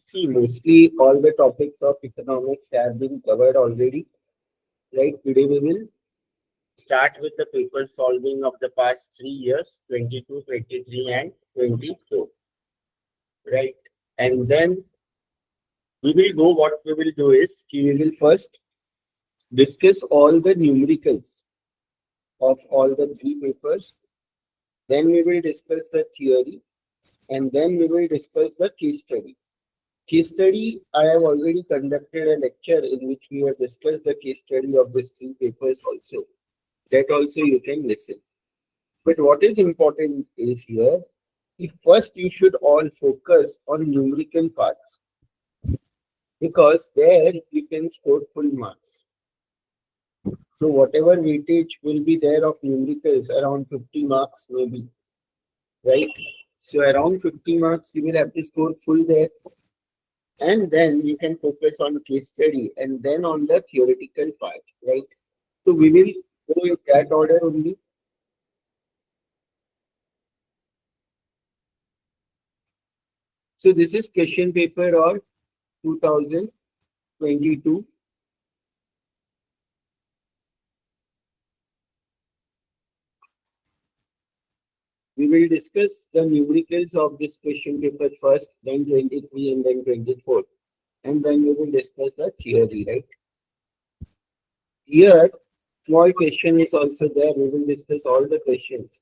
See, mostly all the topics of economics have been covered already. Right, today we will start with the paper solving of the past 3 years, 22, 23, and 24. Right, and then we will go. What we will do is we will first discuss all the numericals of all the three papers. Then we will discuss the theory, and then we will discuss the case study. Case study, I have already conducted a lecture in which we have discussed the case study of these three papers also. That also you can listen. But what is important is here, first you should all focus on numerical parts because there you can score full marks. So whatever weightage will be there of numericals, around 50 marks maybe, right? So around 50 marks you will have to score full there. And then you can focus on case study and then on the theoretical part, right? So we will go in that order only. So this is question paper of 2022. We will discuss the numericals of this question paper first, then 23 and then 24. And then we will discuss the theory, right? Here, small question is also there. We will discuss all the questions.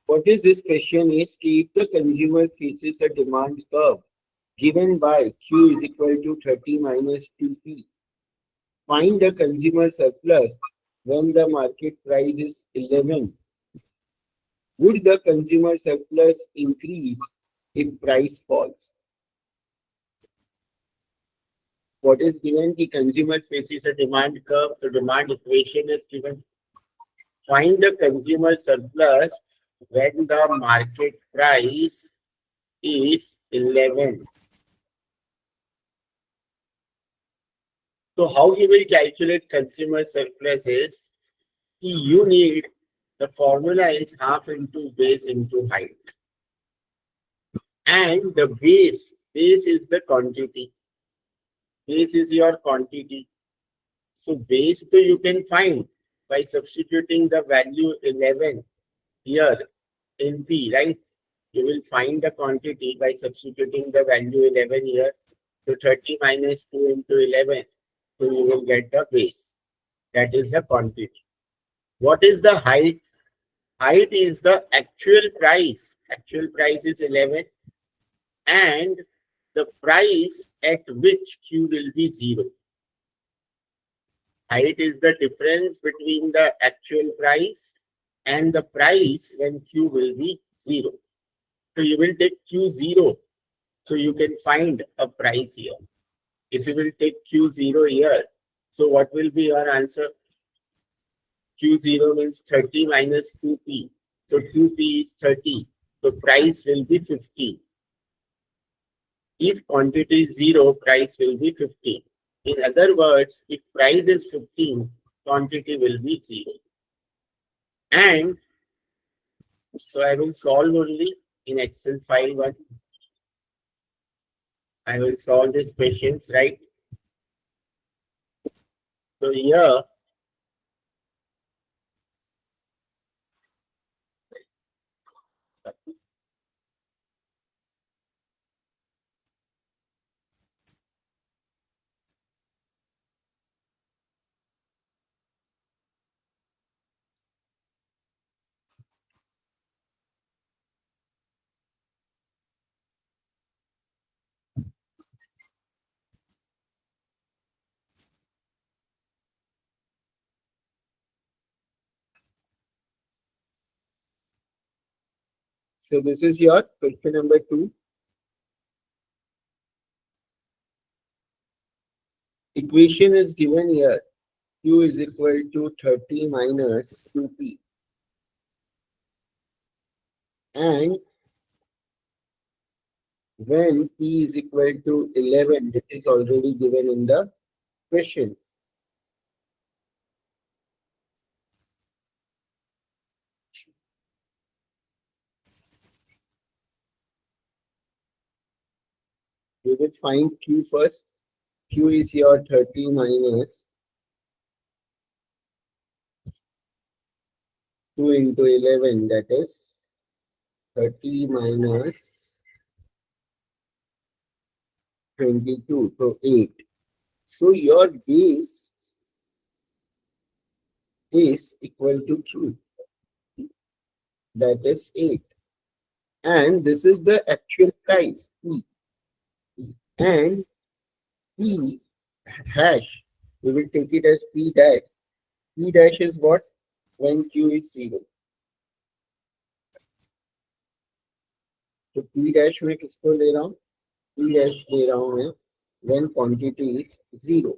What is this question is, if the consumer faces a demand curve given by Q is equal to 30 minus 2P, find the consumer surplus when the market price is 11. Would the consumer surplus increase if price falls? What is given? The consumer faces a demand curve. The demand equation is given. Find the consumer surplus when the market price is 11. So how you will calculate consumer surplus is, you need, the formula is half into base into height. And the base is the quantity. Base is your quantity. So base so you can find by substituting the value 11 here in P, right? You will find the quantity by substituting the value 11 here. So 30 minus 2 into 11. So you will get the base. That is the quantity. What is the height? Height is the actual price. Actual price is 11. And the price at which Q will be 0. Height is the difference between the actual price and the price when Q will be 0. So you will take Q0. So you can find a price here. If you will take Q0 here, so what will be your answer? Q0 means 30 minus 2P. So 2P is 30. So price will be 15. If quantity is 0, price will be 15. In other words, if price is 15, quantity will be 0. And so I will solve only in Excel file 1. I will solve these questions, right? So here, so this is your question number 2. Equation is given here. Q is equal to 30 minus 2P. And when P is equal to 11, this is already given in the question. we will find Q first. Q is your 30 minus 2 into 11, that is 30 minus 22, so 8. So your base is equal to Q, that is 8. And this is the actual price, P. And P hash, we will take it as P dash. P dash is what? When Q is 0. तो P dash में किसको ले रहा हूँ? P dash ले रहा हूँ मैं when quantity is 0.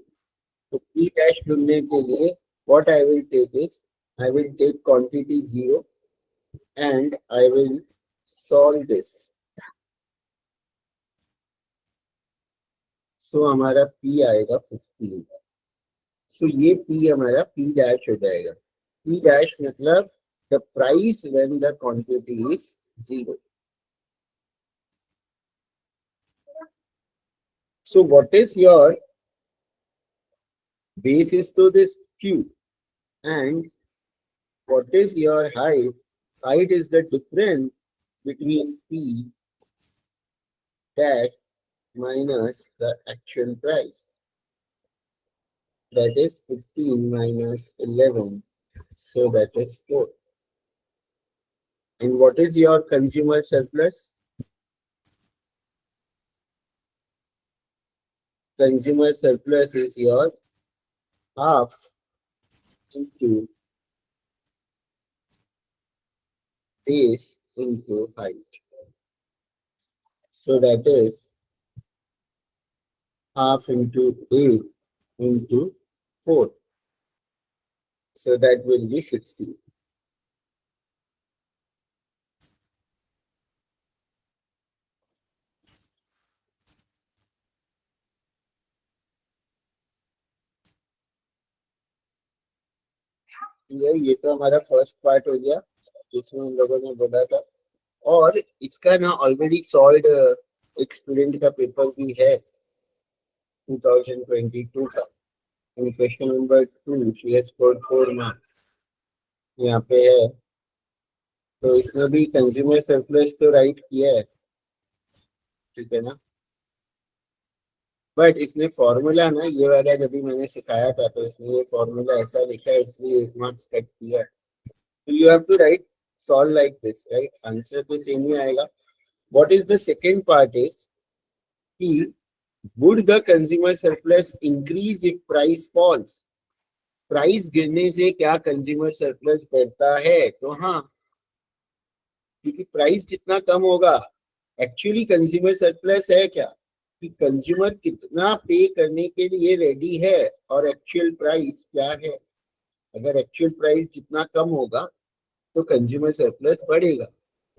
तो P dash ढूंढने के लिए what I will take is I will take quantity 0 and I will solve this. So हमारा P आएगा 15. So ये P हमारा P dash हो जाएगा. P dash मतलब the price when the quantity is 0. So what is your base is to this Q and what is your height? Height is the difference between P dash minus the actual price. That is 15 minus 11. So that is 4. And what is your consumer surplus? Consumer surplus is your half into base into height. So that is half into 8 into 4. So that will be 60. ये तो हमारा first part हो गया जिसमें हम लोगों ने बोला था और इसका ना ऑलरेडी सॉल्व एक स्टूडेंट का पेपर भी है 2022 का question number 2 she has scored 4 marks यहाँ पे है तो इसने भी कंज्यूमर सरप्लस तो राइट किया है ठीक है ना बट इसने फॉर्मूला ना ये वाला जब भी मैंने सिखाया था तो इसने ये फॉर्मूला ऐसा लिखा है इसलिए 1 मार्क्स कट किया तो you have to write solve like this right answer तो सेम ही आएगा what is the second part is कि would the consumer surplus increase if price falls price गिरने से क्या कंज्यूमर सरप्लस बढ़ता है तो हाँ क्योंकि प्राइस जितना कम होगा एक्चुअली कंज्यूमर सरप्लस है क्या कि कंज्यूमर कितना पे करने के लिए रेडी है और एक्चुअल प्राइस क्या है अगर एक्चुअल प्राइस जितना कम होगा तो कंज्यूमर सरप्लस बढ़ेगा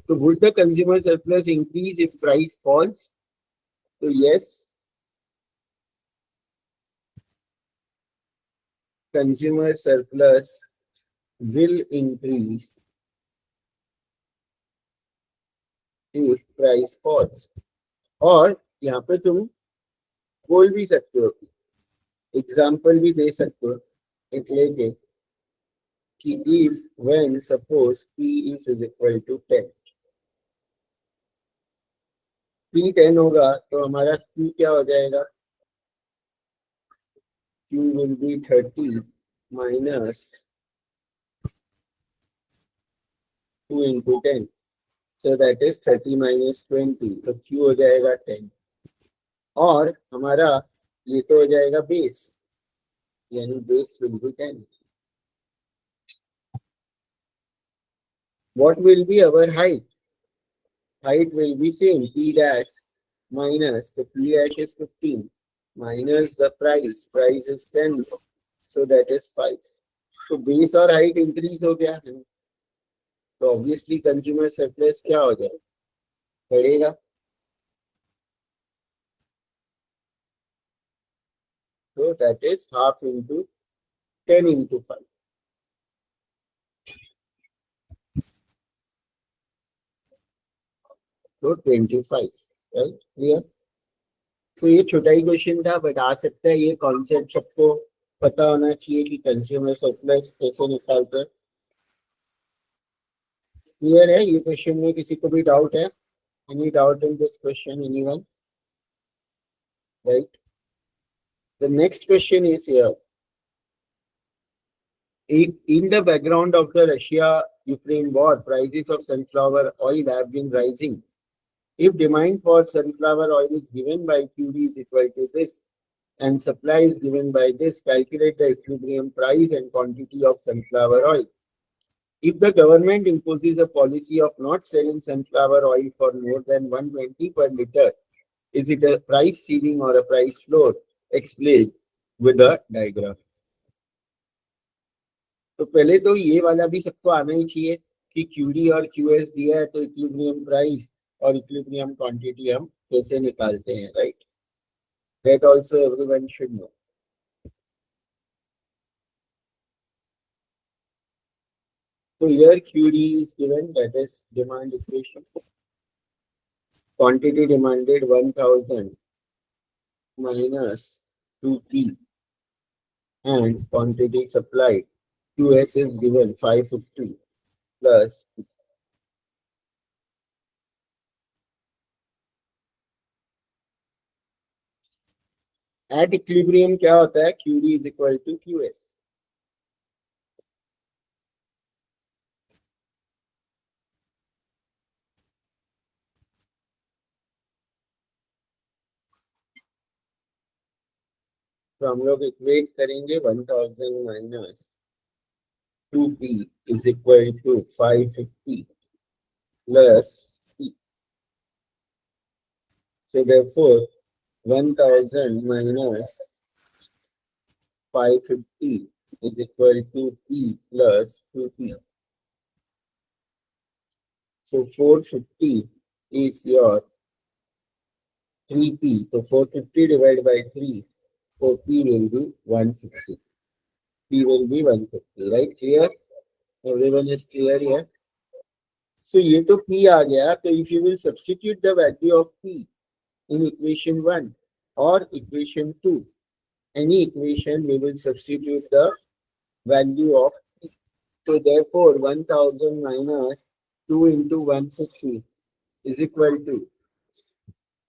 तो would the consumer surplus increase if price falls तो yes consumer surplus will increase if price falls और यहाँ पे तुम बोल भी सकते हो एग्जाम्पल भी दे सकते हो एक लेके कि if when suppose P is equal to 10 P 10 होगा तो हमारा Q क्या हो जाएगा Q will be 30 minus 2 into 10 so that is 30 minus 20 तो Q हो जाएगा 10 और हमारा ये तो हो जाएगा बेस यानी base will be 10 what will be our height will be same P dash minus the P dash is 15 minus the price is 10 so that is 5 तो बेस और हाइट इंक्रीज हो गया है तो ऑब्वियसली कंज्यूमर सरप्लस क्या हो जाएगा बढ़ेगा so that is half into 10 into 5 so 25 right clear तो ये छोटा ही क्वेश्चन था, बट आ सकता है। ये कॉन्सेप्ट सबको पता होना चाहिए कि कंज्यूमर सरप्लस कैसे निकालते हैं। क्लियर है ये क्वेश्चन में? किसी को भी डाउट है? Any doubt in this question, anyone? Right, the next question is here. In the background of the Russia-Ukraine war, prices of sunflower oil have been rising. If demand for sunflower oil is given by QD is equal to this and supply is given by this, calculate the equilibrium price and quantity of sunflower oil. If the government imposes a policy of not selling sunflower oil for more than 120 per liter, is it a price ceiling or a price floor? Explain with a diagram. तो पहले तो ये वाला भी सबको आना ही चाहिए कि क्यूडी और क्यूएस दिया है तो इक्विलिब्रियम प्राइस और इक्विलिब्रियम क्वांटिटी हम कैसे निकालते हैं, right? That also everyone should know. So here QD is given, that is demand equation. Quantity demanded 1000 minus 2P and quantity supplied QS is given 550 plus P. At equilibrium क्या होता है? QD is equal to QS. तो हम लोग equate करेंगे 1000 minus 2P is equal to 550 plus P. So therefore 1000 minus 550 is equal to P plus 2P. So 450 is your 3P. So 450 divided by 3. So P will be 150. P will be 150, right? Clear? Everyone is clear here? So ये तो P आ गया. So if you will substitute the value of P in equation 1 or equation 2, any equation we will substitute the value of P. So therefore 1000 minus 2 into 150 is equal to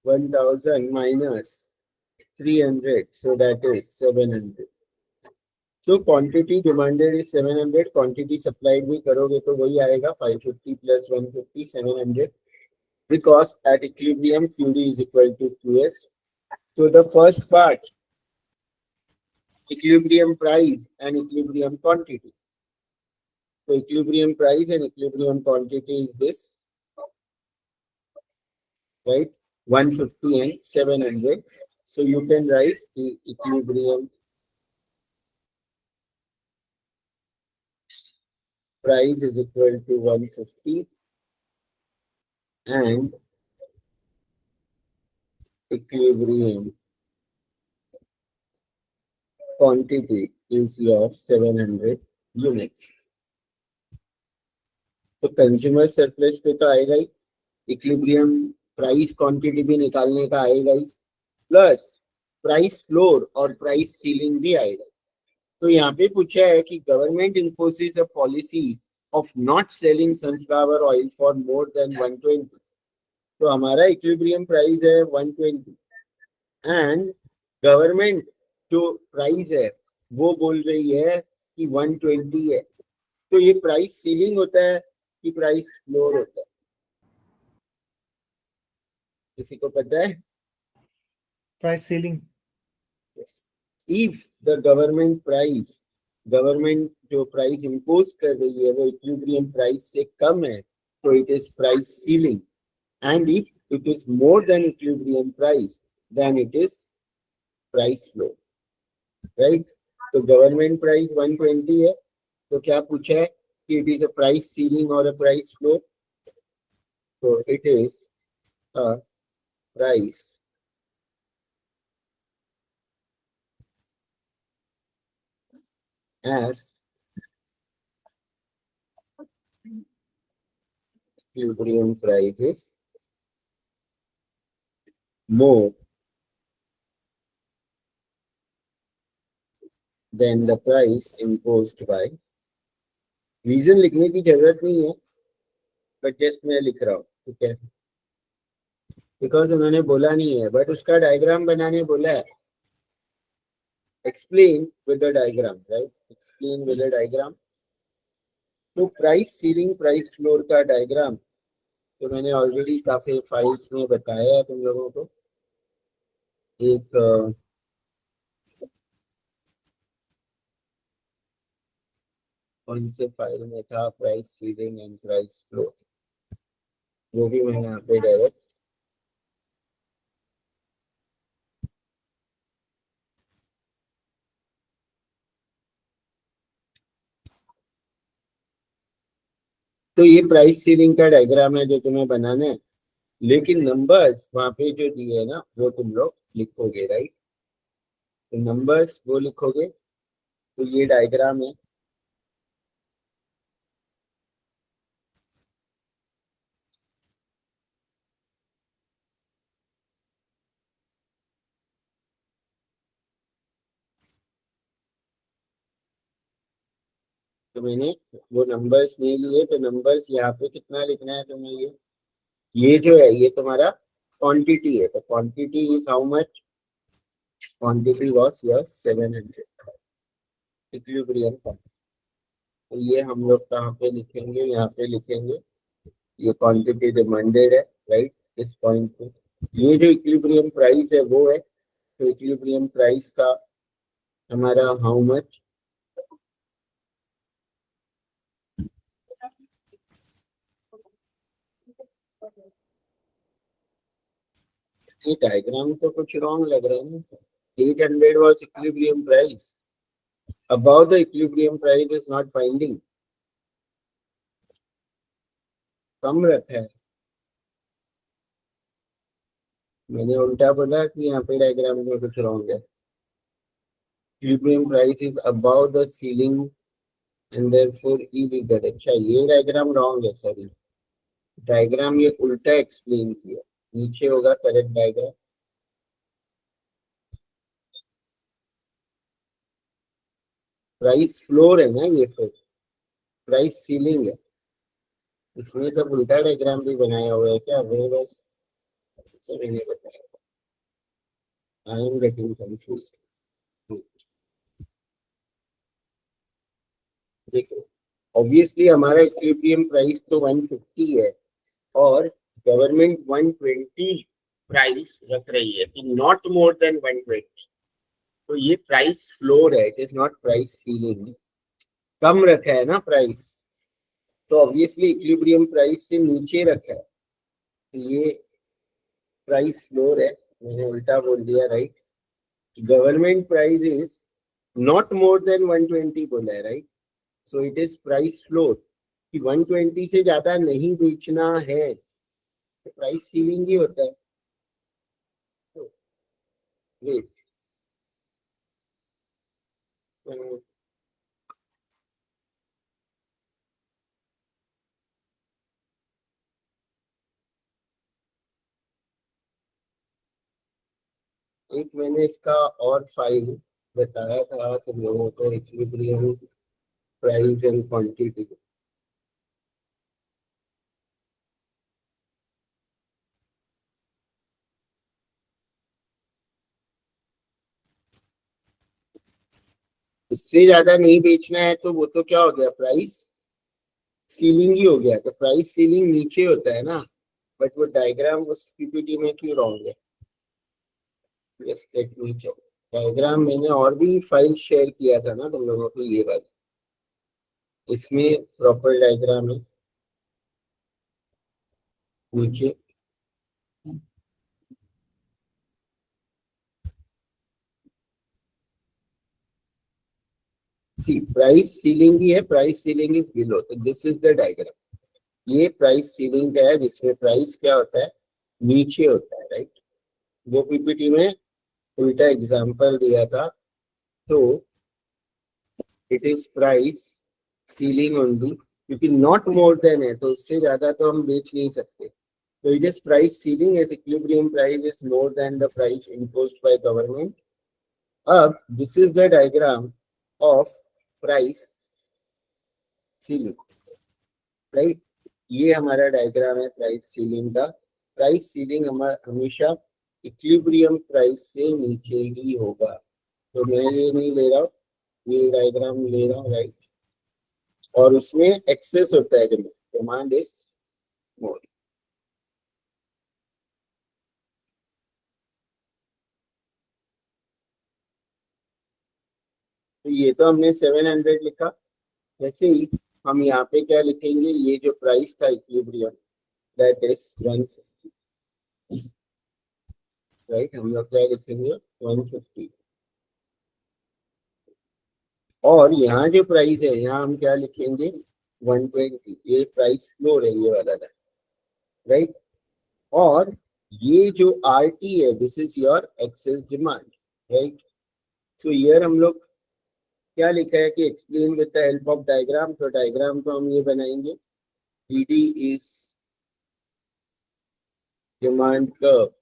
1000 minus 300. So that is 700. So quantity demanded is 700. Quantity supplied भी करोगे तो वही आएगा 550 plus 150, 700. Because at equilibrium QD is equal to QS. So the first part, equilibrium price and equilibrium quantity. So equilibrium price and equilibrium quantity is this, right? 150 and 700. So you can write the equilibrium price is equal to 150 and equilibrium quantity is your 700 units. तो consumer surplus पे तो आएगा ही, equilibrium price quantity भी निकालने का आएगा ही, plus price floor और price ceiling भी आएगा. तो यहाँ पे पूछा है कि government imposes a policy of not selling sunflower oil for more than 120. तो हमारा इक्विलिब्रियम प्राइस है 120 एंड गवर्नमेंट जो प्राइस है वो बोल रही है कि 120 है. तो ये प्राइस सीलिंग होता है कि प्राइस फ्लोर होता है? किसी को पता है? Price ceiling. If the government जो प्राइस इंपोज कर रही है वो इक्विलिब्रियम प्राइस से कम है तो it is price ceiling, and if it is more than equilibrium price then it is price floor, right? तो गवर्नमेंट प्राइस 120 है, तो क्या पूछा है कि it is a price ceiling और अ प्राइस फ्लोर? तो it is a price as equilibrium price is more than the price imposed by. Reason लिखने की जरूरत नहीं है, बट जस्ट मैं लिख रहा हूँ, ठीक है, बिकॉज उन्होंने बोला नहीं है, बट उसका डायग्राम बनाने बोला है. Explain with the diagram, right, explain with the diagram. तो प्राइस सीलिंग प्राइस फ्लोर का डायग्राम तो मैंने ऑलरेडी काफी फाइल्स में बताया है तुम लोगों को. एक कौन से फाइल में था price ceiling and price floor, वो भी मैं यहाँ पे डायरेक्ट तो ये प्राइस सीलिंग का डायग्राम है जो तुम्हें बनाना है, लेकिन नंबर्स वहां पे जो दिए है ना वो तुम लोग लिखोगे, राइट. तो नंबर्स वो लिखोगे. तो ये डायग्राम है. तो मैंने वो नंबर्स नहीं लिए, तो नंबर्स यहाँ पे कितना लिखना है तुम्हें, ये जो है ये तुम्हारा क्वांटिटी है. तो quantity is how much, quantity was your 700 equilibrium quantity. तो ये हम लोग कहाँ पे लिखेंगे, यहाँ पे लिखेंगे. ये क्वांटिटी डिमांडेड है, राइट, इस पॉइंट पे. ये जो इक्विलिब्रियम प्राइस है वो है. तो इक्विलिब्रियम प्राइस का हमारा हाउ मच, ये डायग्राम तो कुछ रॉन्ग लग रहा है ना. 800 was equilibrium price. Above the equilibrium price is not binding. कम रखा है. मैंने उल्टा बोला कि यहाँ पे डायग्राम में कुछ रॉन्ग है. Equilibrium price is above the ceiling and therefore illegal. अच्छा ये डायग्राम रॉन्ग है, सॉरी. डायग्राम ये उल्टा एक्सप्लेन किया. नीचे होगा करेक्ट डायग्राम. प्राइस फ्लोर है ना ये, फिर प्राइस सीलिंग है. इसमें सब उल्टा डायग्राम भी बनाया हुआ है क्या, वो बस मैंने बताया. I am getting confuse. देखो, ऑब्वियसली हमारा इक्विलिब्रियम प्राइस तो 150 है और गवर्नमेंट 120 प्राइस रख रही है कि नॉट मोर देन 120. तो ये प्राइस फ्लोर है, it is not price ceiling. कम रखा है ना प्राइस, तो ऑब्वियसली इक्विलिब्रियम प्राइस से नीचे रखा है. तो ये प्राइस फ्लोर है. मैंने उल्टा बोल दिया, right. Government price is not more than 120 बोला है, right. So it is price floor कि 120 से ज्यादा नहीं बेचना है, तो प्राइस सीलिंग ही होता है. वेट, एक मैंने इसका और फाइल बताया था तुम लोगों को, इक्विलिब्रियम प्राइस एंड क्वांटिटी. इससे ज्यादा नहीं बेचना है तो वो तो क्या हो गया, प्राइस सीलिंग ही हो गया. तो प्राइस सीलिंग नीचे होता है ना, बट वो डायग्राम उस पीपीटी में क्यों रॉन्ग है. Just let me check. Diagram मैंने और भी फाइल शेयर किया था ना तुम लोगों को, ये वाली, इसमें प्रॉपर डायग्राम है नीचे. सी प्राइस सीलिंग ही है, प्राइस सीलिंग इज बिलो. तो दिस इज द डायग्राम. ये प्राइस सीलिंग का है जिसमें प्राइस क्या होता है, नीचे होता है, राइट. वो पीपीटी में उल्टा एग्जांपल दिया था. तो it is price ceiling only, क्योंकि नॉट मोर देन है तो उससे ज्यादा तो हम बेच नहीं सकते. तो it is price ceiling as equilibrium price is more than the price imposed by government. अब this is the diagram of price ceiling, right. ये हमारा डायग्राम है प्राइस सीलिंग का। प्राइस सीलिंग हमेशा इक्विलिब्रियम प्राइस से नीचे ही होगा। तो मैं ये नहीं ले रहा हूँ, ये डायग्राम ले रहा हूँ, राइट। और उसमें एक्सेस होता है, डिमांड इज मोर। तो ये तो हमने 700 लिखा। वैसे ही हम यहाँ पे क्या लिखेंगे, ये जो प्राइस था इक्विलिब्रियम, दैट इज 150, राइट। हम लोग क्या लिखेंगे, 150। और यहाँ जो प्राइस है, यहाँ हम क्या लिखेंगे, 120। ये प्राइस फ्लोर है, ये वाला, राइट। और ये जो आर टी है, this is your excess demand, right. So here हम लोग क्या लिखा है कि explain with the help of diagram. तो डायग्राम को हम ये बनाएंगे, D is demand curve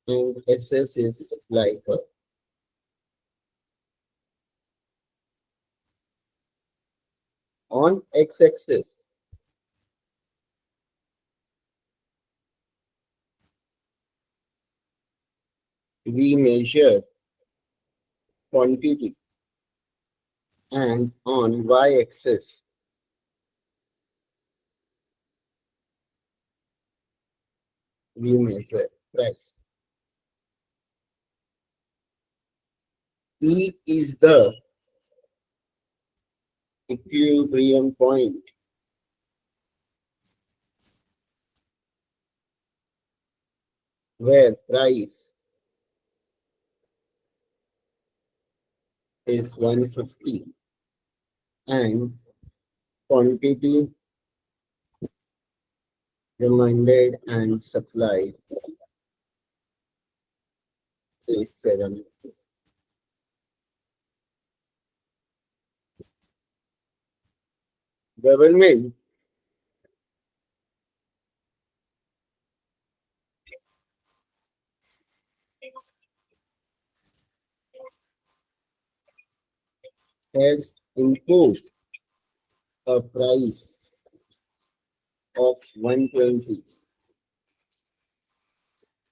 and SS is supply curve. On x-axis, we measure quantity, and on y-axis, we measure price. E is the equilibrium point where price is 150 and quantity demanded and supply is 7. Government has imposed a price of 120,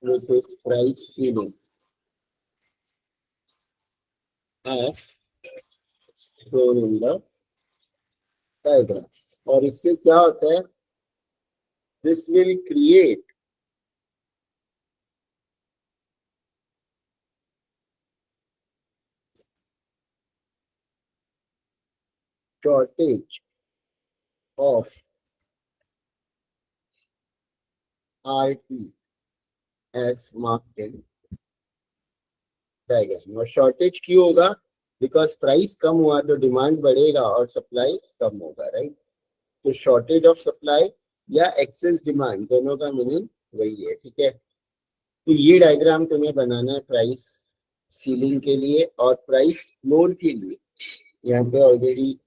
which is price ceiling, as shown in the diagram. और इससे क्या होता है, this will create shortage of RT as marked in diagram. और shortage क्यों होगा, because price कम हुआ तो डिमांड बढ़ेगा और सप्लाई कम होगा, राइट। तो शॉर्टेज ऑफ सप्लाई या एक्सेस डिमांड, दोनों का मीनिंग वही है, ठीक है। तो ये डायग्राम तुम्हें बनाना है प्राइस सीलिंग के लिए और प्राइस फ्लोर के लिए। यहाँ पे ऑलरेडी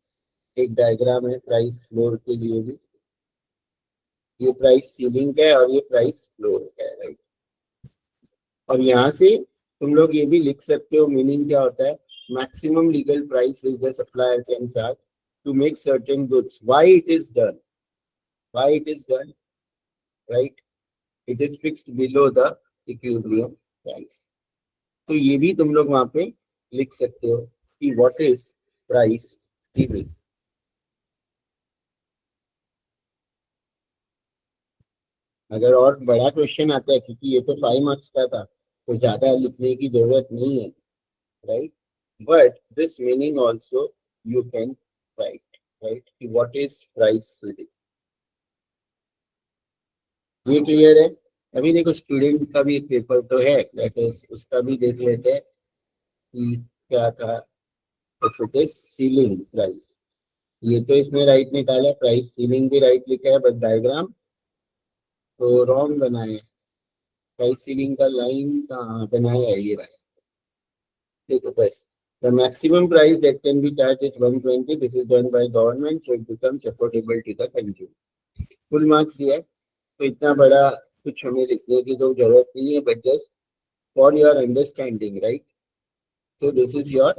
एक डायग्राम है प्राइस फ्लोर के लिए भी। ये प्राइस सीलिंग का है और ये प्राइस फ्लोर का है, राइट। और यहाँ से तुम लोग ये भी लिख सकते हो, मीनिंग क्या होता है, maximum legal price which the supplier can charge to make certain goods, why it is done, right. It is fixed below the equilibrium price. तो ये भी तुम लोग वहां पे लिख सकते हो कि व्हाट इज प्राइस सीलिंग। अगर और बड़ा क्वेश्चन आता है, क्योंकि ये तो 5 मार्क्स का था, तो ज्यादा लिखने की जरूरत नहीं है, right? But this meaning also you can write, right? What is price ceiling? ये क्लियर है। अभी देखो स्टूडेंट का भी पेपर तो है, that is उसका भी देख लेते हैं कि क्या था। If it is ceiling price, ये तो इसने राइट निकाला, प्राइस सीलिंग भी राइट लिखा है, बट डायग्राम तो रॉन्ग बनाए। प्राइस सीलिंग का लाइन कहाँ बनाया है, ये राइट, ठीक है। बस the maximum price that can be charged is 120. This is done by government, so it becomes affordable to the consumer. Full marks दिया है, तो इतना बड़ा कुछ हमें लिखने की तो जरूरत नहीं है, but just for your understanding, right? So this is your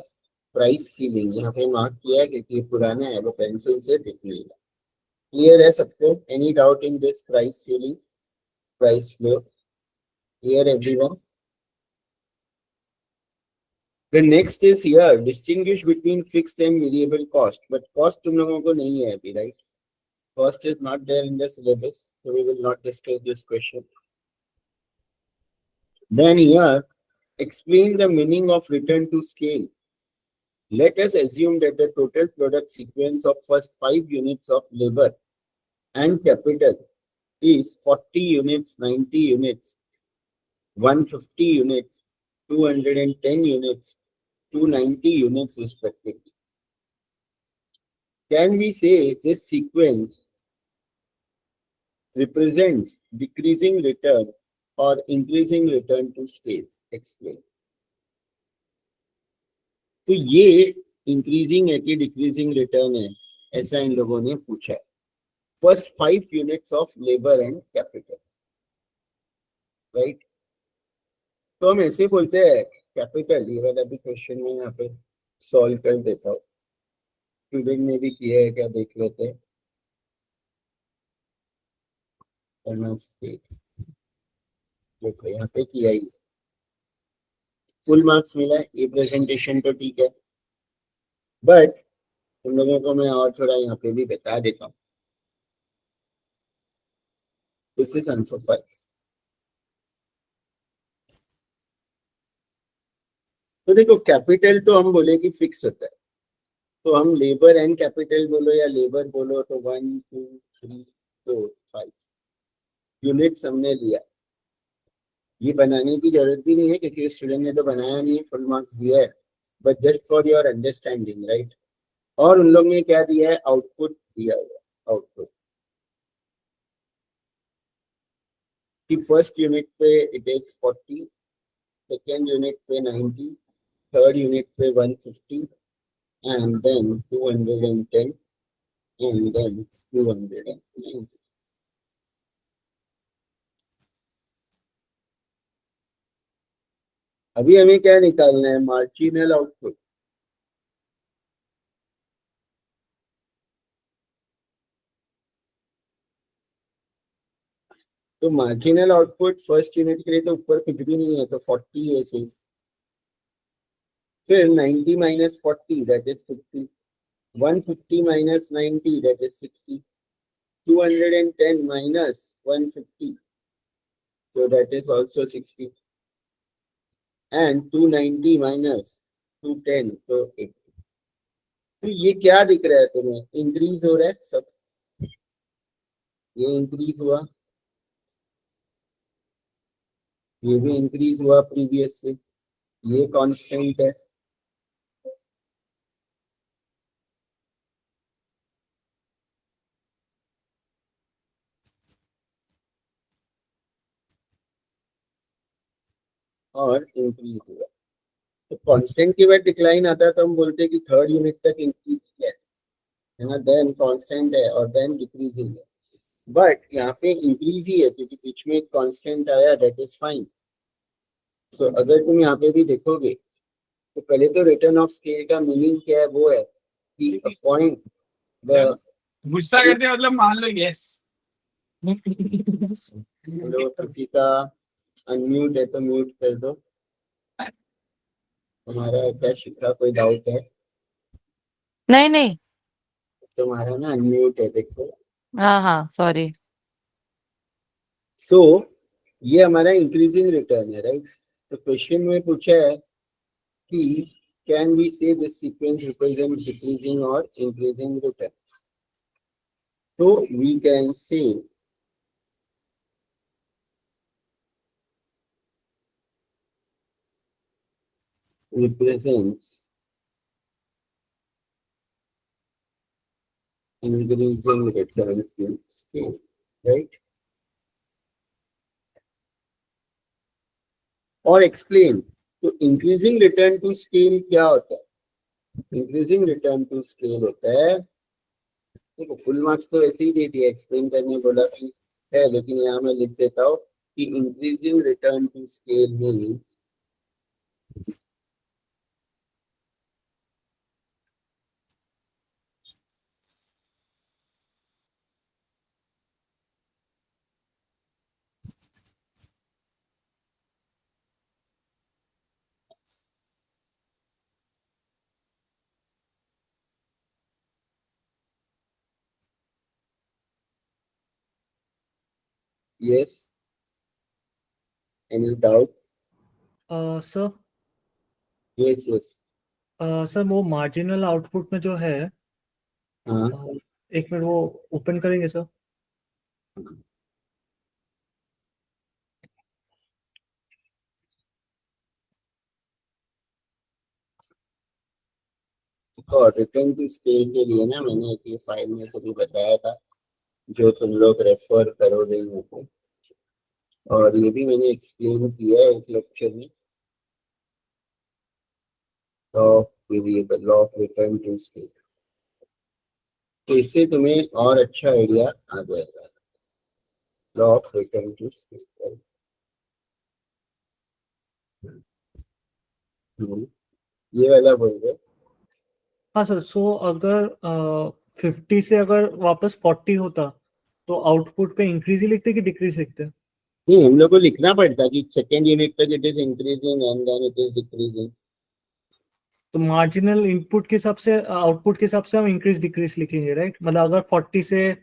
price ceiling. यहाँ पे मार्क किया है क्योंकि ये पुराना है, वो पेंसिल से दिख नहीं रहा. Clear है सबको? Any doubt in this price ceiling, price floor? Clear everyone? The next is here, distinguish between fixed and variable cost. But cost तुम लोगों को नहीं है अभी, right? Cost is not there in the syllabus, so we will not discuss this question. Then here, explain the meaning of return to scale. Let us assume that the total product sequence of first 5 units of labor and capital is 40 units, 90 units, 150 units, 210 units, 290 units respectively. Can we say this sequence represents decreasing return or increasing return to scale? Explain. तो ये increasing है कि decreasing return है, ऐसा इन लोगों ने पूछा है. First 5 units of labour and capital, right? तो हम ऐसे बोलते हैं कैपिटल, ये वाला भी क्वेश्चन में यहाँ पे सॉल्व कर देता हूँ. स्टूडेंट ने भी किया है क्या, देख लेते हैं. देखो यहाँ पे किया ही, फुल मार्क्स मिला है. ये प्रेजेंटेशन तो ठीक है, बट तुम लोगों को मैं और थोड़ा यहाँ पे भी बता देता हूँ. दिस इज अनसफाइज. तो देखो कैपिटल तो हम बोले कि फिक्स होता है, तो हम लेबर एंड कैपिटल बोलो या लेबर बोलो तो 1 2 3 4 5 यूनिट्स हमने लिया. ये बनाने की जरूरत भी नहीं है क्योंकि स्टूडेंट ने तो बनाया नहीं, फुल मार्क्स दिया है, but just for your understanding, right? और उन लोग ने क्या दिया है, आउटपुट दिया हुआ. आउटपुट कि फर्स्ट यूनिट पे इट इज 40, सेकेंड यूनिट पे 90, थर्ड यूनिट पे 150, and then 210, and then 290. अभी हमें क्या निकालना है, मार्जिनल आउटपुट. तो मार्जिनल आउटपुट फर्स्ट यूनिट के लिए तो ऊपर कुछ भी नहीं है, तो 40 है सही. फिर 90 minus 40 that is 50, 150 minus 90 that is 60, 210 minus 150 so that is also 60, and 290 minus 210 तो 80. तो ये क्या दिख रहा है तुम्हें, इंक्रीज हो रहा है सब. ये इंक्रीज हुआ, ये भी इंक्रीज हुआ प्रीवियस से, ये कांस्टेंट है. और इंक्रीज हुआ, तो कांस्टेंट के बाद डिक्लाइन आता है तो हम बोलते हैं कि थर्ड यूनिट तक इंक्रीज है ना, देन कांस्टेंट है और देन डिक्रीजिंग है. बट यहाँ पे इंक्रीज ही है क्योंकि बीच में एक कांस्टेंट आया, दैट इज फाइन. सो अगर तुम यहाँ पे भी देखोगे तो पहले तो रिटर्न ऑफ स्केल का मीनिंग क्या है, वो है कि अ पॉइंट गुस्सा करते मतलब मान लो यस. हेलो, किसी का अनम्यूट है तो म्यूट कर दो. तुम्हारा क्या शिखा, कोई डाउट है? नहीं नहीं. तुम्हारा ना अनम्यूट है, देखो. हाँ हाँ सॉरी. सो ये हमारा इंक्रीजिंग रिटर्न है, राइट? तो क्वेश्चन में पूछा है कि can we say this sequence represent decreasing और इंक्रीजिंग रिटर्न. तो we can say represents increasing return to scale, right? और एक्सप्लेन. तो इंक्रीजिंग रिटर्न टू स्केल क्या होता है? इंक्रीजिंग रिटर्न टू स्केल होता है, देखो फुल मार्क्स तो ऐसे ही दे दिया, एक्सप्लेन करने बोला भी है, लेकिन यहाँ मैं लिख देता हूँ कि increasing return to scale means Yes. Any doubt? Sir Yes, yes. Sir वो मार्जिनल आउटपुट में जो है हाँ. एक मिनट वो ओपन करेंगे सर. तो रिटर्न टू स्केल के लिए ना मैंने एक ये फाइल में से भी बताया था जो तुम लोग रेफर करोगे यहाँ पे, और ये भी मैंने एक्सप्लेन किया है एक लेक्चर में. Of variable, law of return to scale. तो इससे तुम्हें और अच्छा आइडिया आ जाएगा. Law of return to scale. ये वाला बोल रहे. हाँ सर. सो अगर 50 से अगर वापस 40 होता तो आउटपुट पे इंक्रीज ही लिखते कि डिक्रीज लिखते? नहीं, हम लोग को लिखना पड़ता है कि सेकेंड यूनिट तक it is increasing and then it is decreasing. तो मार्जिनल इनपुट के हिसाब से आउटपुट के हिसाब से हम इंक्रीज डिक्रीज लिखेंगे, राइट? मतलब अगर 40 से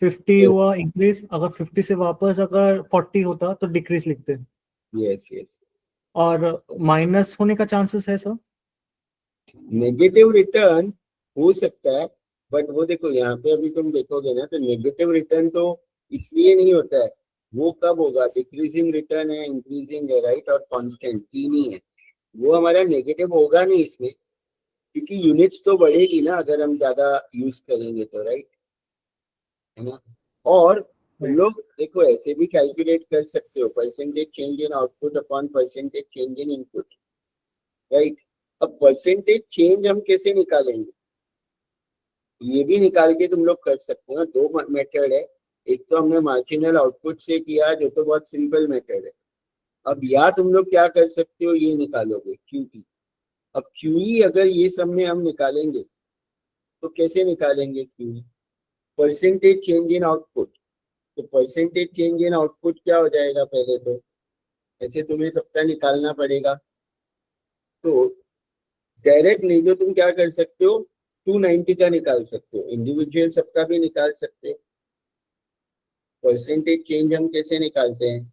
50 हुआ इंक्रीज, अगर 50 से वापस अगर 40 होता तो डिक्रीज लिखते. Yes, yes. और माइनस होने का चांसेस है सर? नेगेटिव रिटर्न हो सकता है, बट वो देखो यहाँ पे अभी तुम देखोगे ना तो नेगेटिव रिटर्न तो इसलिए नहीं होता है. वो कब होगा? डिक्रीजिंग रिटर्न है, इंक्रीजिंग है, राइट, और कांस्टेंट तीन ही है. वो हमारा नेगेटिव होगा नहीं इसमें, क्योंकि यूनिट्स तो बढ़ेगी ना अगर हम ज्यादा यूज करेंगे तो, राइट, है ना. और हम लोग देखो ऐसे भी कैलकुलेट कर सकते हो, percentage change in output upon percentage change in input, right. अब परसेंटेज चेंज हम कैसे निकालेंगे? ये भी निकाल के तुम लोग कर सकते हो. दो मेथड है. एक तो हमने मार्जिनल आउटपुट से किया जो तो बहुत सिंपल मेथड है. अब या तुम लोग क्या कर सकते हो, ये निकालोगे क्यूई. अब क्यूई अगर ये सब में हम निकालेंगे तो कैसे निकालेंगे QE? Percentage change in output. तो परसेंटेज चेंज इन आउटपुट क्या हो जाएगा? पहले तो ऐसे तुम्हें सबका निकालना पड़ेगा. तो डायरेक्ट नहीं तो तुम क्या कर सकते हो, 290 का निकाल सकते हो. इंडिविजुअल सबका भी निकाल सकते हो. परसेंटेज चेंज हम कैसे निकालते हैं?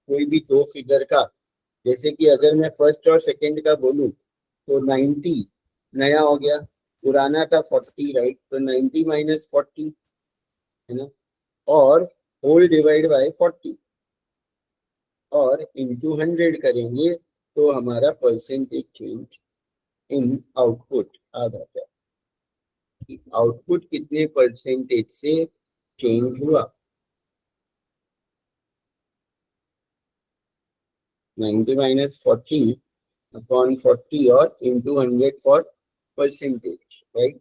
कोई भी दो फिगर का, जैसे कि अगर मैं फर्स्ट और सेकंड का बोलूं तो 90 नया हो गया, पुराना था 40, राइट. तो 90 माइनस 40, है ना, और होल डिवाइड बाय 40 और इंटू 100 करेंगे तो हमारा परसेंटेज चेंज इन आउटपुट आ जाता है. आउटपुट कितने परसेंटेज से चेंज हुआ? 90 माइनस 40 अपॉन 40 और इंटू 100 फॉर परसेंटेज, राइट.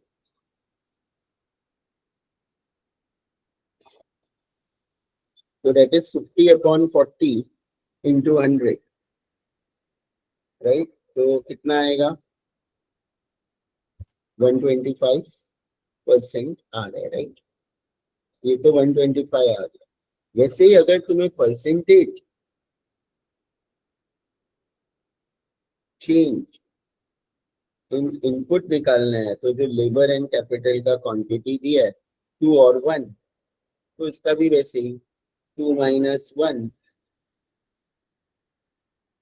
तो that is 50 upon 40 into 100, right. तो कितना आएगा? 125% आ रहा है, राइट. ये तो 125 आ गया. वैसे ही अगर तुम्हें परसेंटेज चेंज इन इनपुट निकालना है तो जो लेबर एंड कैपिटल का क्वांटिटी दिया है 2 और 1, तो इसका भी वैसे ही 2 minus 1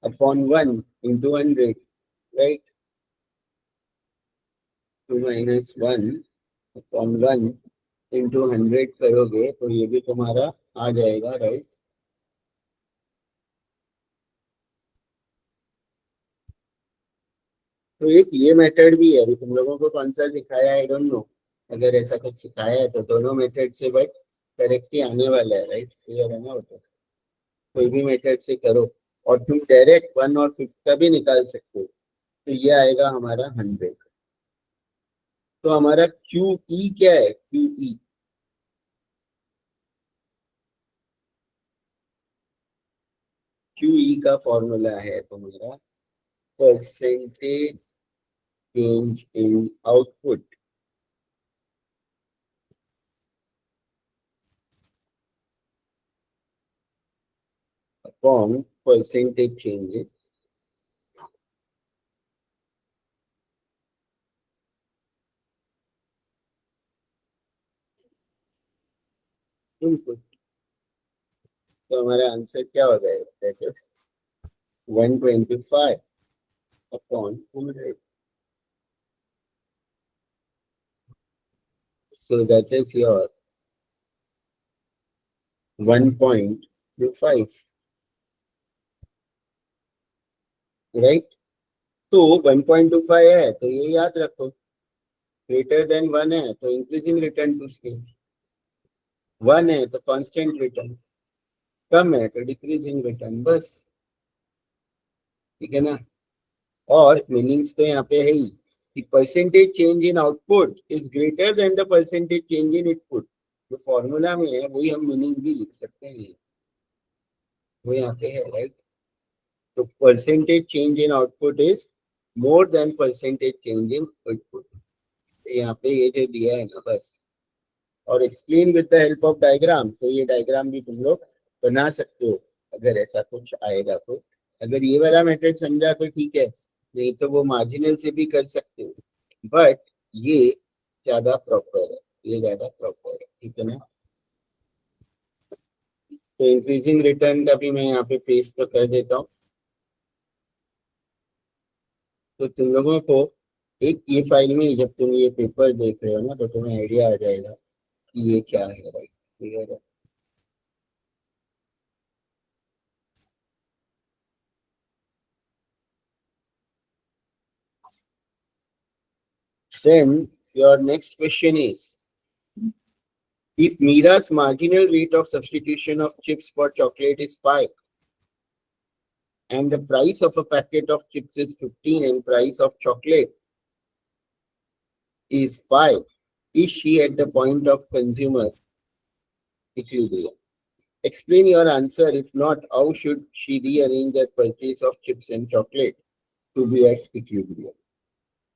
upon 1 into 100, right. 2 minus 1 upon 1 into 100 करोगे तो ये भी तुम्हारा आ जाएगा, राइट. तो एक ये मेथड भी है. अभी तुम लोगों को कौन सा सिखाया है, आई डोंट नो. अगर ऐसा कुछ सिखाया है तो दोनों मेथड से बट करेक्ट ही आने वाला है, राइट. क्लियर है ना? होता कोई भी मेथड से करो और तुम डायरेक्ट 1 और 5 का भी निकाल सकते हो. तो ये आएगा हमारा 100. तो हमारा क्यू ई क्या है? क्यू ई क्यू ई का फॉर्मूला है तुम्हारा percentage change in output upon percentage change input. तो हमारा आंसर क्या हो जाएगा? That is 125 upon 100. So that is your 1.25, right? तो 1.25 है तो ये याद रखो, ग्रेटर देन 1 है तो इंक्रीजिंग रिटर्न टू स्केल, 1 है तो कांस्टेंट रिटर्न, कम है तो डिक्रीजिंग रिटर्न, बस. ठीक है ना? और मीनिंग्स तो यहाँ पे है ही कि percentage change in output is greater than the percentage change in input. जो फॉर्मूला में है वही हम मीनिंग भी लिख सकते हैं, वो यहाँ पे है, राइट? तो percentage change in output is more then percentage change in input. यहाँ पे ये जो दिया है ना, बस. और explain with the help of diagram, तो ये डायग्राम भी तुम लोग बना सकते हो अगर ऐसा कुछ आएगा तो. अगर ये वाला मेथड समझा तो ठीक है, नहीं तो वो मार्जिनल से भी कर सकते हो, बट ये ज्यादा प्रॉपर है, ये ज्यादा प्रॉपर है. ठीक है ना? तो इंक्रीजिंग रिटर्न का भी मैं यहाँ पे पेस्ट तो कर देता हूँ, तो तुम लोगों को एक ये फाइल में जब तुम ये पेपर देख रहे हो ना तो तुम्हें आइडिया आ जाएगा कि ये क्या है, भाई. ठीक है ना? Then your next question is, if Mira's marginal rate of substitution of chips for chocolate is 5 and the price of a packet of chips is 15 and price of chocolate is 5, is she at the point of consumer equilibrium? Explain your answer. If not, how should she rearrange her purchase of chips and chocolate to be at equilibrium?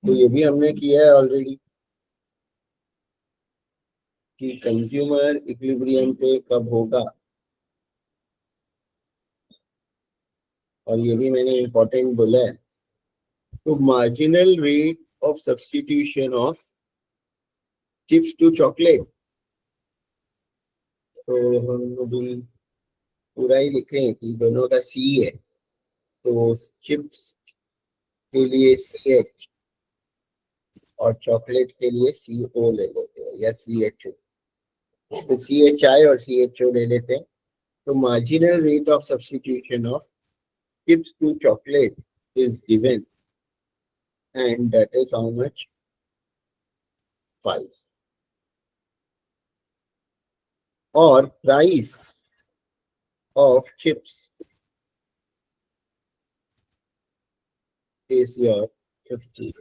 तो ये भी हमने किया है already कि consumer equilibrium पे कब होगा, और ये भी मैंने इंपॉर्टेंट बोला है. तो marginal rate of substitution of chips to chocolate, तो हम अभी पूरा ही लिखे हैं कि दोनों का सी है, तो चिप्स के लिए CH और चॉकलेट के लिए CO ले लेते हैं या CHO. तो CHI और CHO ले लेते हैं. तो marginal rate of substitution of chips to chocolate is given, and that is how much? 5. Or price of chips is your 50.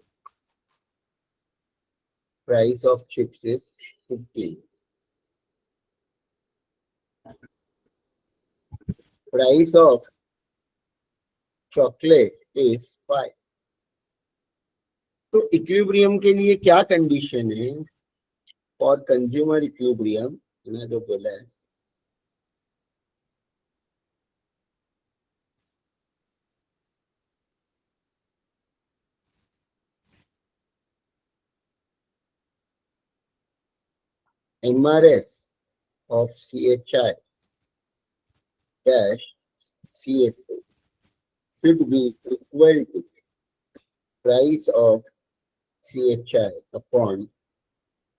Price of chips is 50. Price of chocolate is 5. तो equilibrium के लिए क्या condition है? For consumer equilibrium मैंने जो बोला है, MRS of CHI dash CHO should be equal to price of CHI upon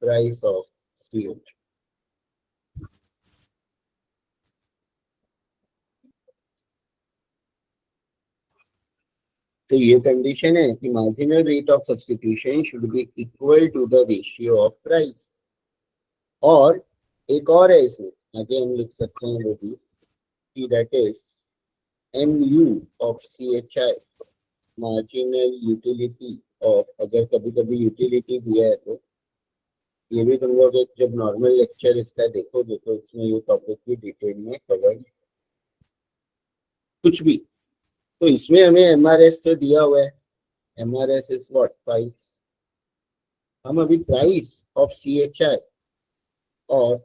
price of CHO. तो ये कंडीशन है कि marginal rate of substitution should be equal to the ratio of price. और एक और है इसमें, आगे हम लिख सकते हैं वो भी कि that is MU of CHI marginal utility of. अगर कभी कभी यूटिलिटी दिया है तो ये भी तुम लोग एक जब नॉर्मल लेक्चर इसका देखोगे तो इसमें ये टॉपिक भी डिटेल में कवर कुछ भी. तो इसमें हमें MRS तो दिया हुआ है, MRS इज व्हाट 5. हम अभी प्राइस ऑफ CHI और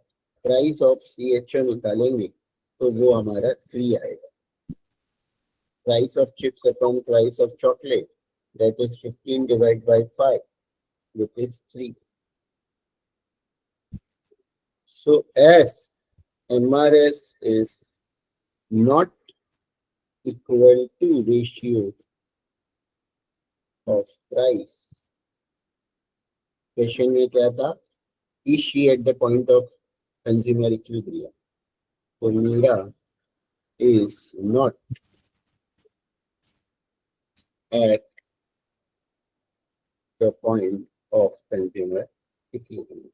प्राइस ऑफ CHO निकालेंगे तो वो हमारा 3 आएगा. Price of chips upon price of chocolate, that is 15 divide by 5 which is 3. So as MRS is not equal to ratio of price. Question में क्या था? Is she at the point of consumer equilibrium? So Mira is not at the point of consumer equilibrium.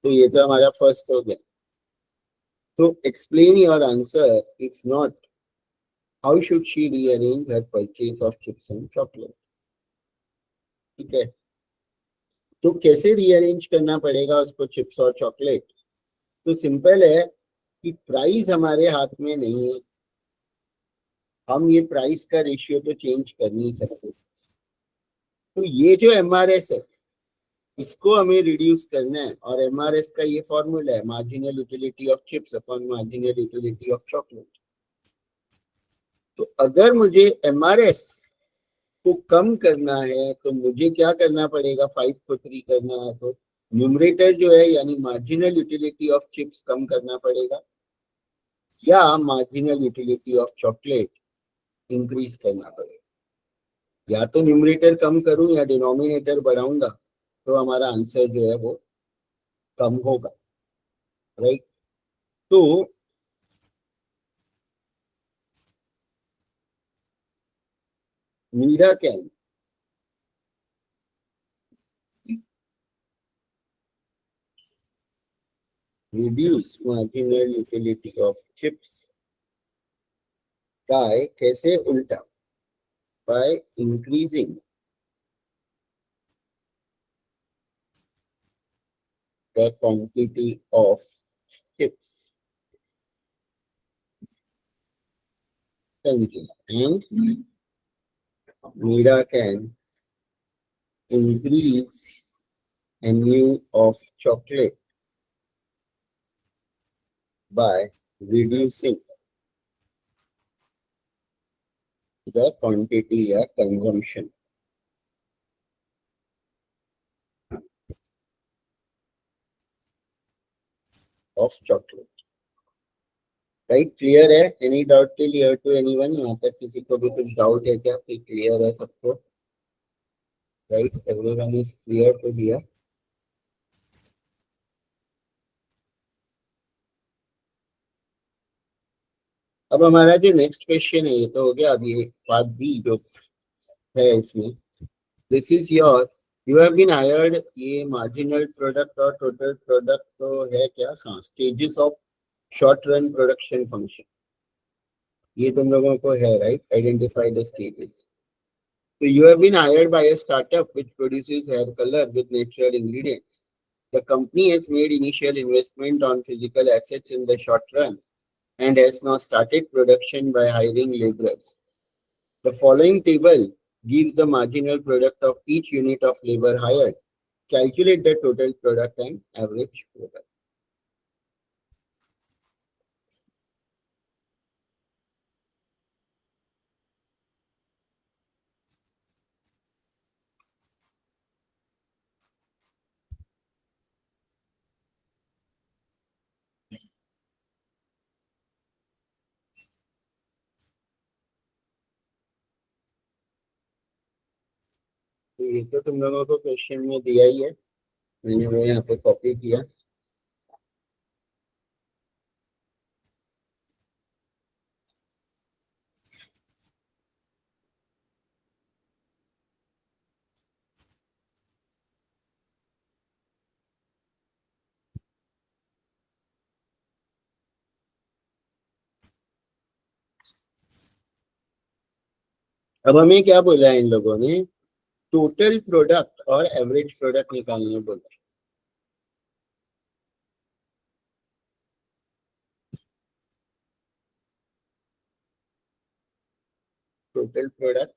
तो ये तो हमारा first हो गया. So explain your answer. If not, how should she rearrange her purchase of chips and chocolate? ठीक है. तो कैसे रीअरेंज करना पड़ेगा उसको चिप्स और चॉकलेट? तो सिंपल है कि प्राइस हमारे हाथ में नहीं है. हम ये प्राइस का रेशियो तो चेंज कर नहीं सकते. तो ये जो एमआरएस है इसको हमें रिड्यूस करना है. और एमआरएस का ये फॉर्मूला है marginal utility of chips upon marginal utility of chocolate. तो अगर मुझे एमआरएस को कम करना है तो मुझे क्या करना पड़ेगा? 5 को 3 करना है तो न्यूमरेटर जो है यानी मार्जिनल यूटिलिटी ऑफ चिप्स कम करना पड़ेगा या marginal utility of chocolate increase करना पड़ेगा. या तो न्यूमरेटर कम करूं या डिनोमिनेटर बढ़ाऊंगा तो हमारा आंसर जो है वो कम होगा. राइट. तो Meera can reduce marginal utility of chips by कैसे उल्टा? By increasing the quantity of chips consumed. And Mira can increase MU of chocolate by reducing the quantity or consumption of chocolate. Right. Clear है? Any doubt till here to anyone? यहाँ तक किसी को भी कुछ doubt है क्या? फिर क्लियर है सबको? Right. Everyone is clear to here? अब हमारा जो नेक्स्ट क्वेश्चन है ये तो हो गया. अभी एक बात भी जो है इसमें, this is your you have been hired. ये मार्जिनल प्रोडक्ट और टोटल प्रोडक्ट तो है क्या? Stages of short run production function ये तुम लोगों को है. Right. Identify the stages. So you have been hired by a startup which produces hair color with natural ingredients. The company has made initial investment on physical assets in the short run and has now started production by hiring laborers. The following table gives the marginal product of each unit of labor hired. Calculate the total product and average product. तो ये तो तुम लोगों को question में दिया ही है. मैंने वो यहाँ पे कॉपी किया. अब हमें क्या बोला है इन लोगों ने? टोटल प्रोडक्ट और एवरेज प्रोडक्ट निकालने बोला. Total product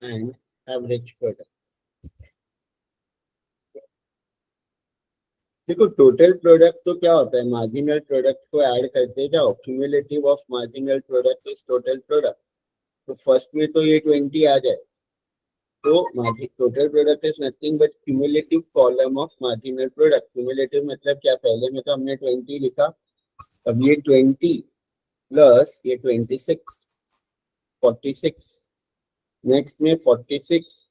and average product. देखो टोटल प्रोडक्ट तो क्या होता है, मार्जिनल प्रोडक्ट को ऐड करते जाओ, cumulative of marginal product is total product. तो फर्स्ट में तो ये 20 आ जाए, तो total product is nothing but cumulative column of marginal product. Cumulative मतलब क्या, पहले में तो हमने 20 लिखा, अब ये 20 प्लस ये 26 46, नेक्स्ट में 46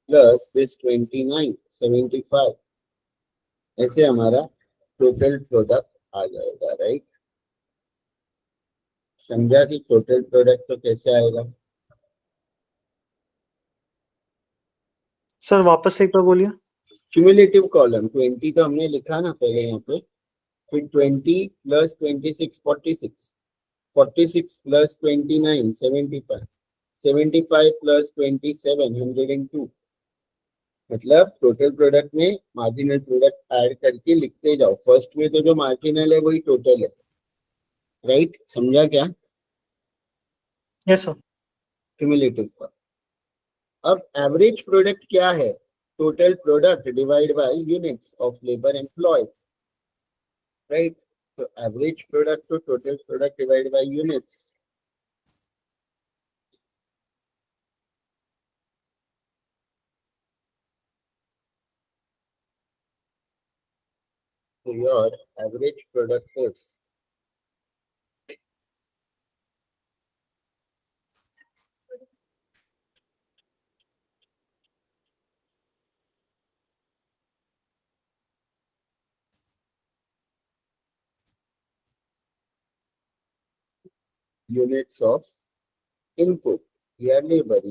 प्लस दिस 29 75, ऐसे हमारा टोटल प्रोडक्ट आ जाएगा, राइट। समझा कि टोटल प्रोडक्ट तो कैसे आएगा? सर वापस से एक बार बोलिए। क्यूमुलेटिव कॉलम 20 तो हमने लिखा ना पहले यहाँ पे, फिर 20 प्लस 26 46, 46 प्लस 29 75, 75 प्लस 27 102। मतलब टोटल प्रोडक्ट में मार्जिनल प्रोडक्ट ऐड करके लिखते जाओ, फर्स्ट में तो जो मार्जिनल है वही टोटल है, राइट। समझा क्या? Yes sir. क्यूमुलेटिव पर। अब एवरेज प्रोडक्ट क्या है? Total product divide by units of labour employed, right. तो एवरेज प्रोडक्ट तो total product divide by units. So your average product is units of input या लेबर,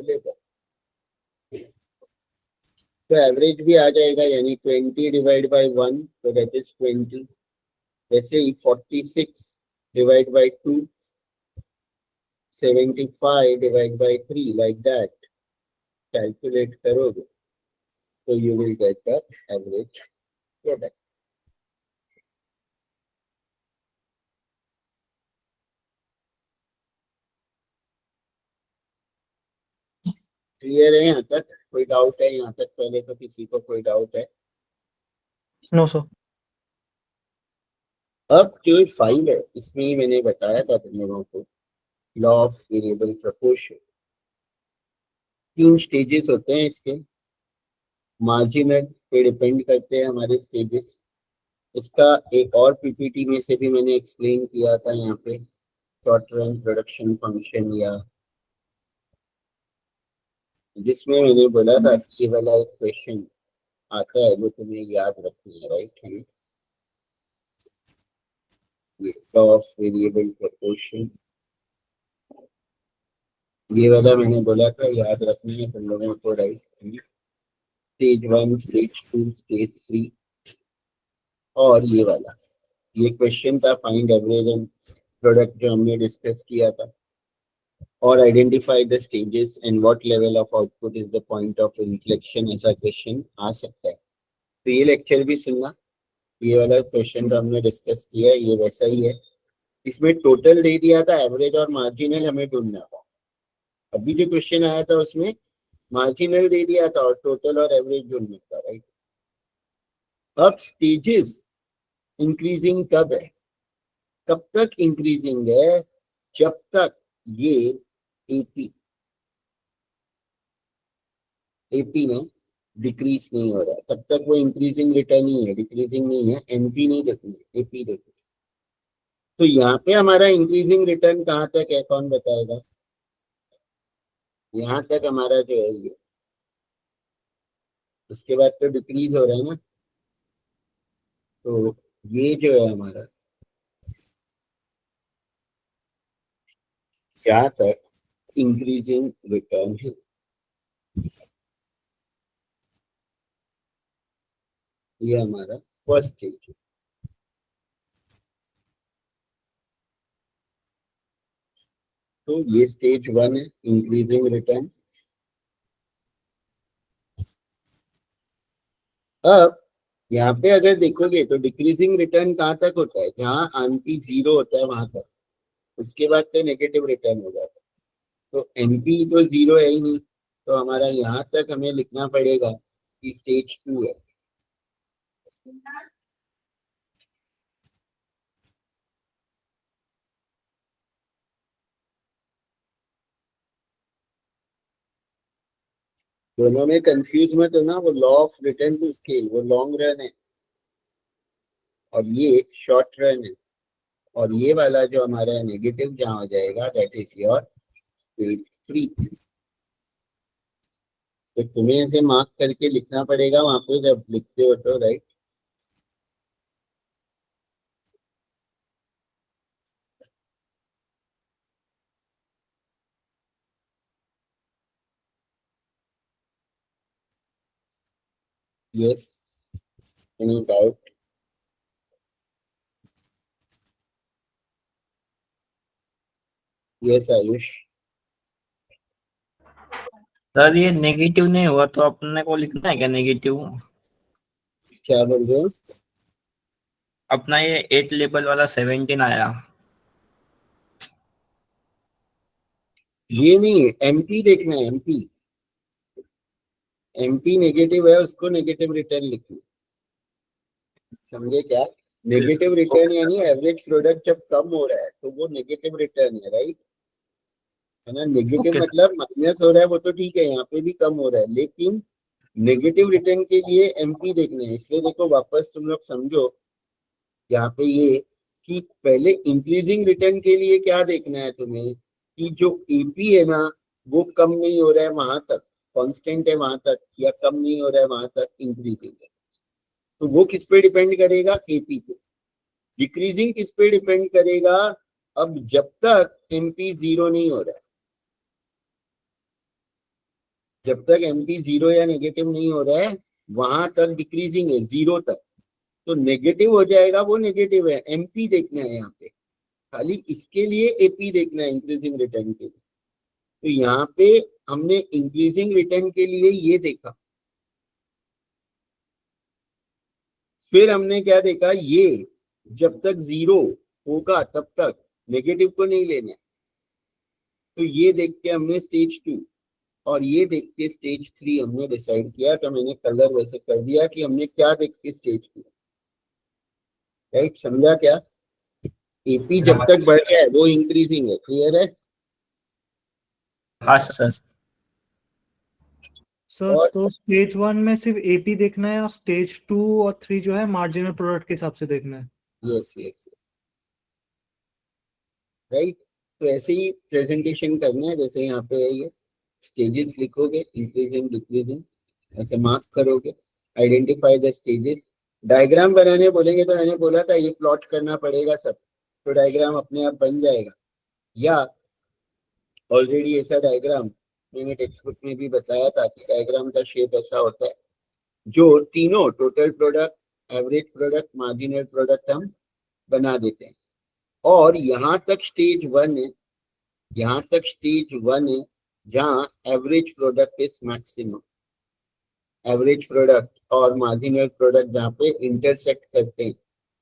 लेबर तो average भी आ जाएगा, यानी 20 डिवाइड बाय 1 तो दैट इज 20, वैसे ही 46 divide by 2, 75 divide by 3, like that calculate करोगे तो you will get the average product. Clear है यहाँ तक? कोई डाउट है यहाँ तक? पहले तो किसी को कोई डाउट है? No sir. अब जो फाइल है इसमें ही मैंने बताया था तुम लोगों को, law of variable proportion. 3 stages होते हैं इसके, मार्जिनल पे डिपेंड करते हैं हमारे स्टेजेस। इसका एक और पीपीटी में से भी मैंने एक्सप्लेन किया था यहाँ पे, शॉर्ट रन प्रोडक्शन फंक्शन, या जिसमें मैंने बोला था कि ये वाला एक क्वेश्चन आता है जो तुम्हें याद रखनी है, right. Law of variable proportion, ये वाला मैंने बोला था याद रखनी है तुम लोगों को, राइट। स्टेज 1, स्टेज 2, स्टेज 3, और ये वाला ये क्वेश्चन था फाइंड एवरेज एंड प्रोडक्ट जो हमने डिस्कस किया था, और identify the stages and what level of output is the point of inflection, ऐसा क्वेश्चन आ सकता है। तो ये लेक्चर भी सुनना, ये वाला क्वेश्चन तो हमने डिस्कस किया है, ये वैसा ही है। इसमें टोटल दे दिया था, एवरेज और मार्जिनल हमें ढूंढना था। अभी जो क्वेश्चन आया था उसमें मार्जिनल दे दिया था और टोटल और एवरेज ढूंढना था, राइट। अब स्टेजेस इंक्रीजिंग कब है, कब तक इंक्रीजिंग है? जब तक ये एपी ना डिक्रीज नहीं हो रहा है, तब तक वो इंक्रीजिंग रिटर्न ही है, डिक्रीजिंग नहीं है। एनपी नहीं देखनी है, एपी देखनी। तो यहाँ पे हमारा इंक्रीजिंग रिटर्न कहाँ तक है, कौन बताएगा? यहाँ तक हमारा जो है ये, उसके बाद तो डिक्रीज हो रहा है ना। तो ये जो है हमारा यहाँ तक इंक्रीजिंग रिटर्न है। ये हमारा फर्स्ट स्टेज है। तो ये स्टेज 1 है, इंक्रीजिंग रिटर्न। अब यहाँ पे अगर देखोगे तो डिक्रीजिंग रिटर्न कहाँ तक होता है? जहाँ एनपी 0 होता है वहां तक, उसके बाद तो नेगेटिव रिटर्न हो जाता है। तो एनपी तो 0 है ही नहीं, तो हमारा यहाँ तक हमें लिखना पड़ेगा कि स्टेज 2 है। दोनों में कंफ्यूज मत हो ना, वो law of return to scale वो लॉन्ग रन है और ये शॉर्ट रन है, और ये वाला जो हमारा है नेगेटिव जहाँ हो जाएगा दैट इज योर स्टेज 3। तो तुम्हें ऐसे मार्क करके लिखना पड़ेगा वहां पे जब लिखते हो तो, right. Yes, any doubt? Yes Ayush. Sir ये नेगेटिव नहीं हुआ तो अपने को लिखना है क्या नेगेटिव? क्या बोल रहे हो? अपना ये 8 लेवल वाला 17 आया। ये नहीं, एमपी देखना है, एमपी। एमपी नेगेटिव है, उसको नेगेटिव रिटर्न लिखना, समझे क्या? नेगेटिव रिटर्न यानी एवरेज प्रोडक्ट जब कम हो रहा है तो वो नेगेटिव रिटर्न है, राइट। है ना, नेगेटिव Okay, मतलब माइनस हो रहा है वो तो ठीक है, यहाँ पे भी कम हो रहा है, लेकिन नेगेटिव रिटर्न के लिए एमपी देखना है। इसलिए देखो वापस तुम लोग समझो यहाँ पे ये कि पहले इंक्रीजिंग रिटर्न के लिए क्या देखना है तुम्हें कि जो एपी है ना वो कम नहीं हो रहा है वहां तक, कांस्टेंट है वहां तक, या कम नहीं हो रहा है वहां तक, इंक्रीजिंग है। तो वो किस पे डिपेंड करेगा? एपी पे। डिक्रीजिंग किस पे डिपेंड करेगा? अब जब तक एमपी 0 नहीं हो रहा है, जब तक एमपी 0 या नेगेटिव नहीं हो रहा है वहां तक डिक्रीजिंग है, 0 तक। तो नेगेटिव हो जाएगा वो नेगेटिव है, एमपी देखना है यहाँ पे, खाली इसके लिए एपी देखना है इंक्रीजिंग रिटर्न के लिए। तो यहाँ पे हमने इंक्रीजिंग रिटर्न के लिए ये देखा, फिर हमने क्या देखा, ये जब तक 0 होगा तब तक नेगेटिव को नहीं लेना है। तो ये देख के हमने स्टेज 2 और ये देख के स्टेज 3 हमने डिसाइड किया। तो मैंने कलर वैसे कर दिया कि हमने क्या देख के स्टेज किया, राइट। समझा क्या? एपी जब तक बढ़ रहा है वो इंक्रीजिंग है, क्लियर है? हाँ सर। सर और तो स्टेज 1 में सिर्फ एपी देखना है और स्टेज 2 और 3 जो है मार्जिनल प्रोडक्ट के हिसाब से देखना है। Yes yes, right. तो ऐसे ही प्रेजेंटेशन करना है, जैसे यहाँ पे है ये स्टेजेस लिखोगे, इंक्रीजिंग डिक्रीजिंग ऐसे मार्क करोगे, आइडेंटिफाई द स्टेजेस। डायग्राम बनाने बोलेंगे तो मैंने बोला था ये प्लॉट करना पड़ेगा सब, तो डायग्राम अपने आप बन जाएगा। या ऑलरेडी ऐसा डायग्राम मैंने टेक्स्ट बुक में भी बताया था कि डायग्राम का शेप ऐसा होता है जो तीनों total product, average product, marginal product हम बना देते हैं। और यहाँ तक स्टेज 1 है, यहाँ तक स्टेज 1 है जहाँ average product is maximum, average product और मार्जिनल प्रोडक्ट जहाँ पे इंटरसेक्ट करते हैं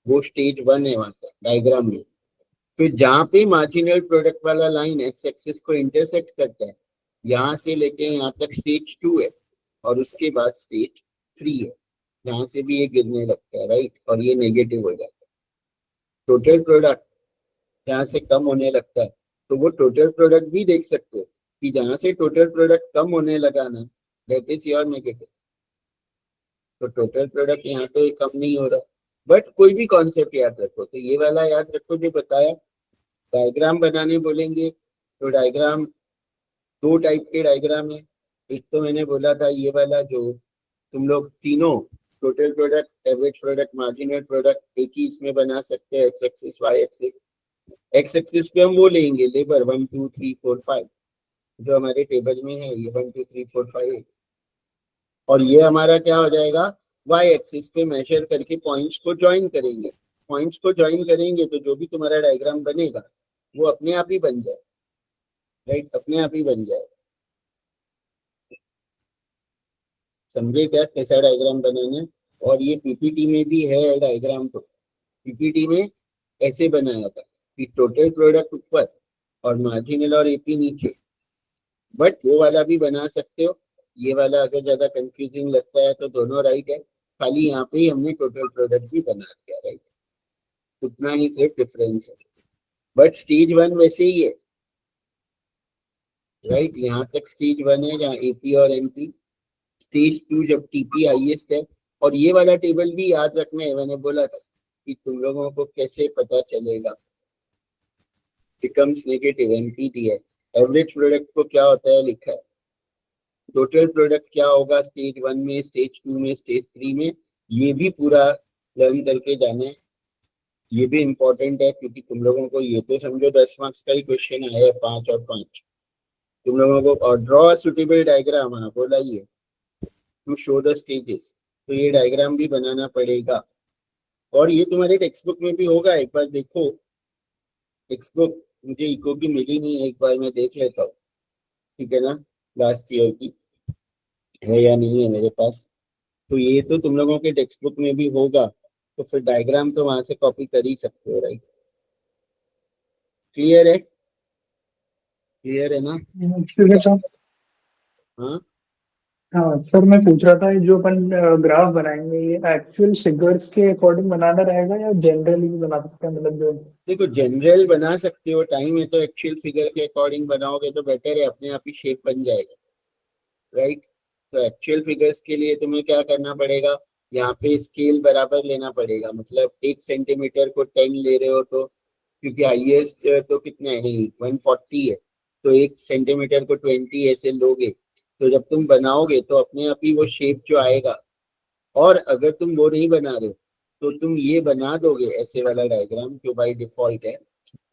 वो स्टेज 1 है वहां तक डायग्राम में। फिर जहाँ पे मार्जिनल प्रोडक्ट वाला लाइन एक्स एक्सिस को इंटरसेक्ट करता है, यहाँ से लेके यहाँ तक स्टेज 2 है, और उसके बाद स्टेज 3 है जहाँ से भी ये गिरने लगता है, राइट, और ये नेगेटिव हो जाता है। टोटल प्रोडक्ट जहाँ से कम होने लगता है तो वो टोटल प्रोडक्ट भी देख सकते हो कि जहाँ से टोटल प्रोडक्ट कम होने लगा ना दैट इज योर नेगेटिव। तो टोटल प्रोडक्ट यहाँ तो कम नहीं हो रहा, बट कोई भी कॉन्सेप्ट याद रखो, तो ये वाला याद रखो जो बताया। डायग्राम बनाने बोलेंगे तो डायग्राम 2 टाइप के डायग्राम है। एक तो मैंने बोला था ये वाला जो तुम लोग तीनों total product, average product, marginal product एक ही इसमें बना सकते हैं, X axis Y axis. X axis पे हम वो लेंगे लेबर 1 2 3 4 5 जो हमारे टेबल में है, ये 1 2 3 4 5, और ये हमारा क्या हो जाएगा, वाई एक्सिस पे मेजर करके पॉइंट्स को ज्वाइन करेंगे। पॉइंट्स को ज्वाइन करेंगे तो जो भी तुम्हारा डायग्राम बनेगा वो अपने आप ही बन जाए, राइट, अपने आप ही बन जाए। समझे क्या कैसा डायग्राम बनाना है? और ये पीपीटी में भी है डायग्राम, तो पीपीटी में ऐसे बनाया था कि टोटल प्रोडक्ट ऊपर और मार्जिनल और एपी नीचे, बट वो वाला भी बना सकते हो। ये वाला अगर ज्यादा कंफ्यूजिंग लगता है तो दोनों राइट है, खाली यहाँ पे ही हमने टोटल प्रोडक्ट भी बना दिया, राइट, उतना ही सिर्फ डिफरेंस है। बट स्टेज 1 वैसे ही है, राइट, यहाँ तक स्टेज 1 है जहाँ एपी और एमपी। स्टेज 2 जब टीपी हाईएस्ट है। और ये वाला टेबल भी याद रखना है, मैंने बोला था कि तुम लोगों को कैसे पता चलेगा। बिकम्स नेगेटिव एमपी है, एवरेज प्रोडक्ट को क्या होता है लिखा है, टोटल प्रोडक्ट क्या होगा स्टेज 1 में, स्टेज 2 में, स्टेज 3 में, ये भी पूरा लर्न करके जाना है। ये भी इम्पोर्टेंट है क्योंकि तुम लोगों को ये तो समझो 10 मार्क्स का ही क्वेश्चन आया है, 5 और 5 तुम लोगों को। और ड्रॉ सुटेबल डायग्राम, हाँ बोला ये, टू शो द स्टेजेस, तो ये डायग्राम भी बनाना पड़ेगा। और ये तुम्हारे टेक्स्ट बुक में भी होगा, एक बार देखो टेक्स्ट बुक, मुझे इको की मिली नहीं है, एक बार मैं देख लेता हूँ, ठीक है ना, लास्ट ईयर की है या नहीं है मेरे पास। तो ये तो तुम लोगों के टेक्स्ट बुक में भी होगा, तो फिर डायग्राम तो वहां से कॉपी कर ही सकते हो, राइट। क्लियर है, क्लियर है ना? ठीक है सर। हाँ हाँ सर, मैं पूछ रहा था ये जो अपन ग्राफ बनाएंगे ये एक्चुअल फिगर्स के अकॉर्डिंग बनाना रहेगा या जनरली भी बना सकते हैं, मतलब जो देखो, जनरल बना सकते हो, टाइम है तो एक्चुअल फिगर के अकॉर्डिंग बनाओगे तो बेटर है, अपने आप ही शेप बन जाएगा, राइट। तो एक्चुअल फिगर्स के लिए तुम्हें क्या करना पड़ेगा, यहाँ पे स्केल बराबर लेना पड़ेगा, मतलब 1 सेंटीमीटर को 10 ले रहे हो तो, क्योंकि हाईएस्ट तो कितना है, नहीं 140 है, तो 1 सेंटीमीटर को 20 ऐसे लोगे, तो जब तुम बनाओगे तो अपने आप ही वो शेप जो आएगा। और अगर तुम वो नहीं बना रहे हो तो तुम ये बना दोगे ऐसे वाला डायग्राम जो बाय डिफॉल्ट है,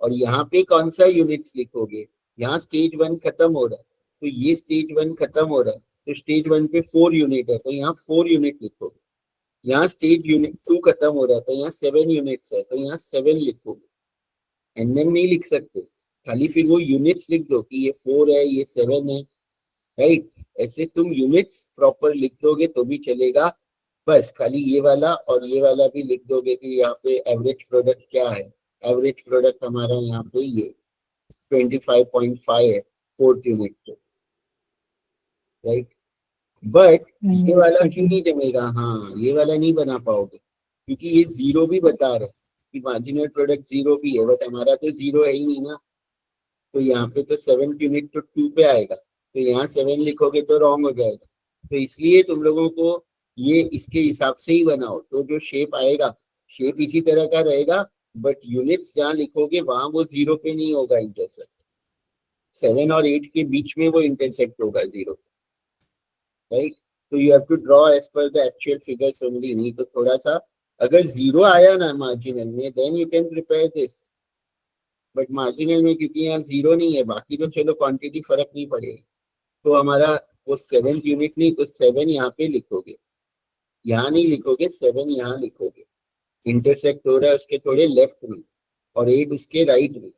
और यहाँ पे कौन सा यूनिट्स लिखोगे, यहाँ स्टेज 1 खत्म हो रहा है तो ये स्टेज 1 खत्म हो रहा है, तो स्टेज 1 पे 4 यूनिट है तो यहाँ 4 यूनिट लिखोगे। यहाँ स्टेज यूनिट 2 खत्म हो रहा है तो यहाँ 7 यूनिट्स है तो यहाँ 7 लिखोगे। एनएम नहीं लिख सकते, खाली फिर वो यूनिट्स लिख दो कि ये 4 है, ये 7 है, राइट। ऐसे तुम यूनिट्स प्रॉपर लिख दोगे तो भी चलेगा। बस खाली ये वाला और ये वाला भी लिख दोगे कि यहाँ पे एवरेज प्रोडक्ट क्या है। एवरेज प्रोडक्ट हमारा यहाँ पे ये 25.5 है 4th यूनिट पे, राइट। बट ये वाला क्यों नहीं जमेगा, हाँ ये वाला नहीं बना पाओगे क्योंकि ये जीरो भी बता रहे हैं कि मार्जिनल प्रोडक्ट जीरो भी है, बट हमारा तो जीरो है ही नहीं ना। तो यहाँ पे तो 7th यूनिट तो 2 पे आएगा, तो यहाँ 7 लिखोगे तो रॉन्ग हो जाएगा। तो इसलिए तुम लोगों को ये इसके हिसाब से ही बनाओ, तो जो शेप आएगा शेप इसी तरह का रहेगा, बट यूनिट्स जहाँ लिखोगे वहां वो जीरो पे नहीं होगा इंटरसेक्ट, 7 और 8 के बीच में वो इंटरसेक्ट होगा जीरो, राइट। तो you have to draw as per the actual figures only, नहीं तो थोड़ा सा अगर जीरो आया ना मार्जिनल में then you can prepare this, but marginal में क्योंकि यहाँ जीरो नहीं है, बाकी तो चलो क्वांटिटी फर्क नहीं पड़ेगी, तो हमारा वो 7th यूनिट नहीं तो 7 यहाँ पे लिखोगे, यहाँ नहीं लिखोगे, 7 यहाँ लिखोगे। इंटरसेक्ट हो रहा है उसके थोड़े लेफ्ट में और 8 उसके राइट में,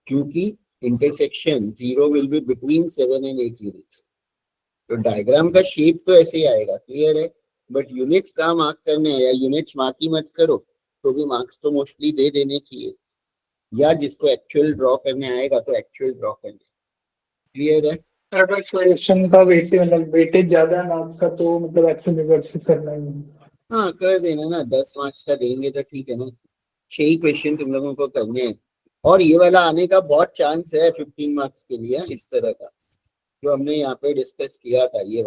क्योंकि intersection zero will be between 7 and 8 units. तो डायग्राम का शेप तो ऐसे ही आएगा, क्लियर है। बट यूनिट्स कहाँ मार्क करने हैं, या यूनिट्स मार्क ही मत करो तो भी मार्क्स तो मोस्टली दे देने चाहिए, या जिसको एक्चुअल ड्रॉ करने आएगा तो एक्चुअल ड्रॉ करने, क्लियर है। अगर क्वेश्चन का वेटेज मतलब वेटेज ज्यादा है मार्क्स का तो मतलब एक्चुअल फिगर्स करना ही है। हाँ कर देना ना, 10 मार्क्स का देंगे तो ठीक है ना, 6 ही क्वेश्चन तुम लोगों को करने हैं। और ये वाला आने का बहुत चांस है 15 मार्क्स के लिए, इस तरह का जो हमने यहाँ पे डिस्कस किया था, ये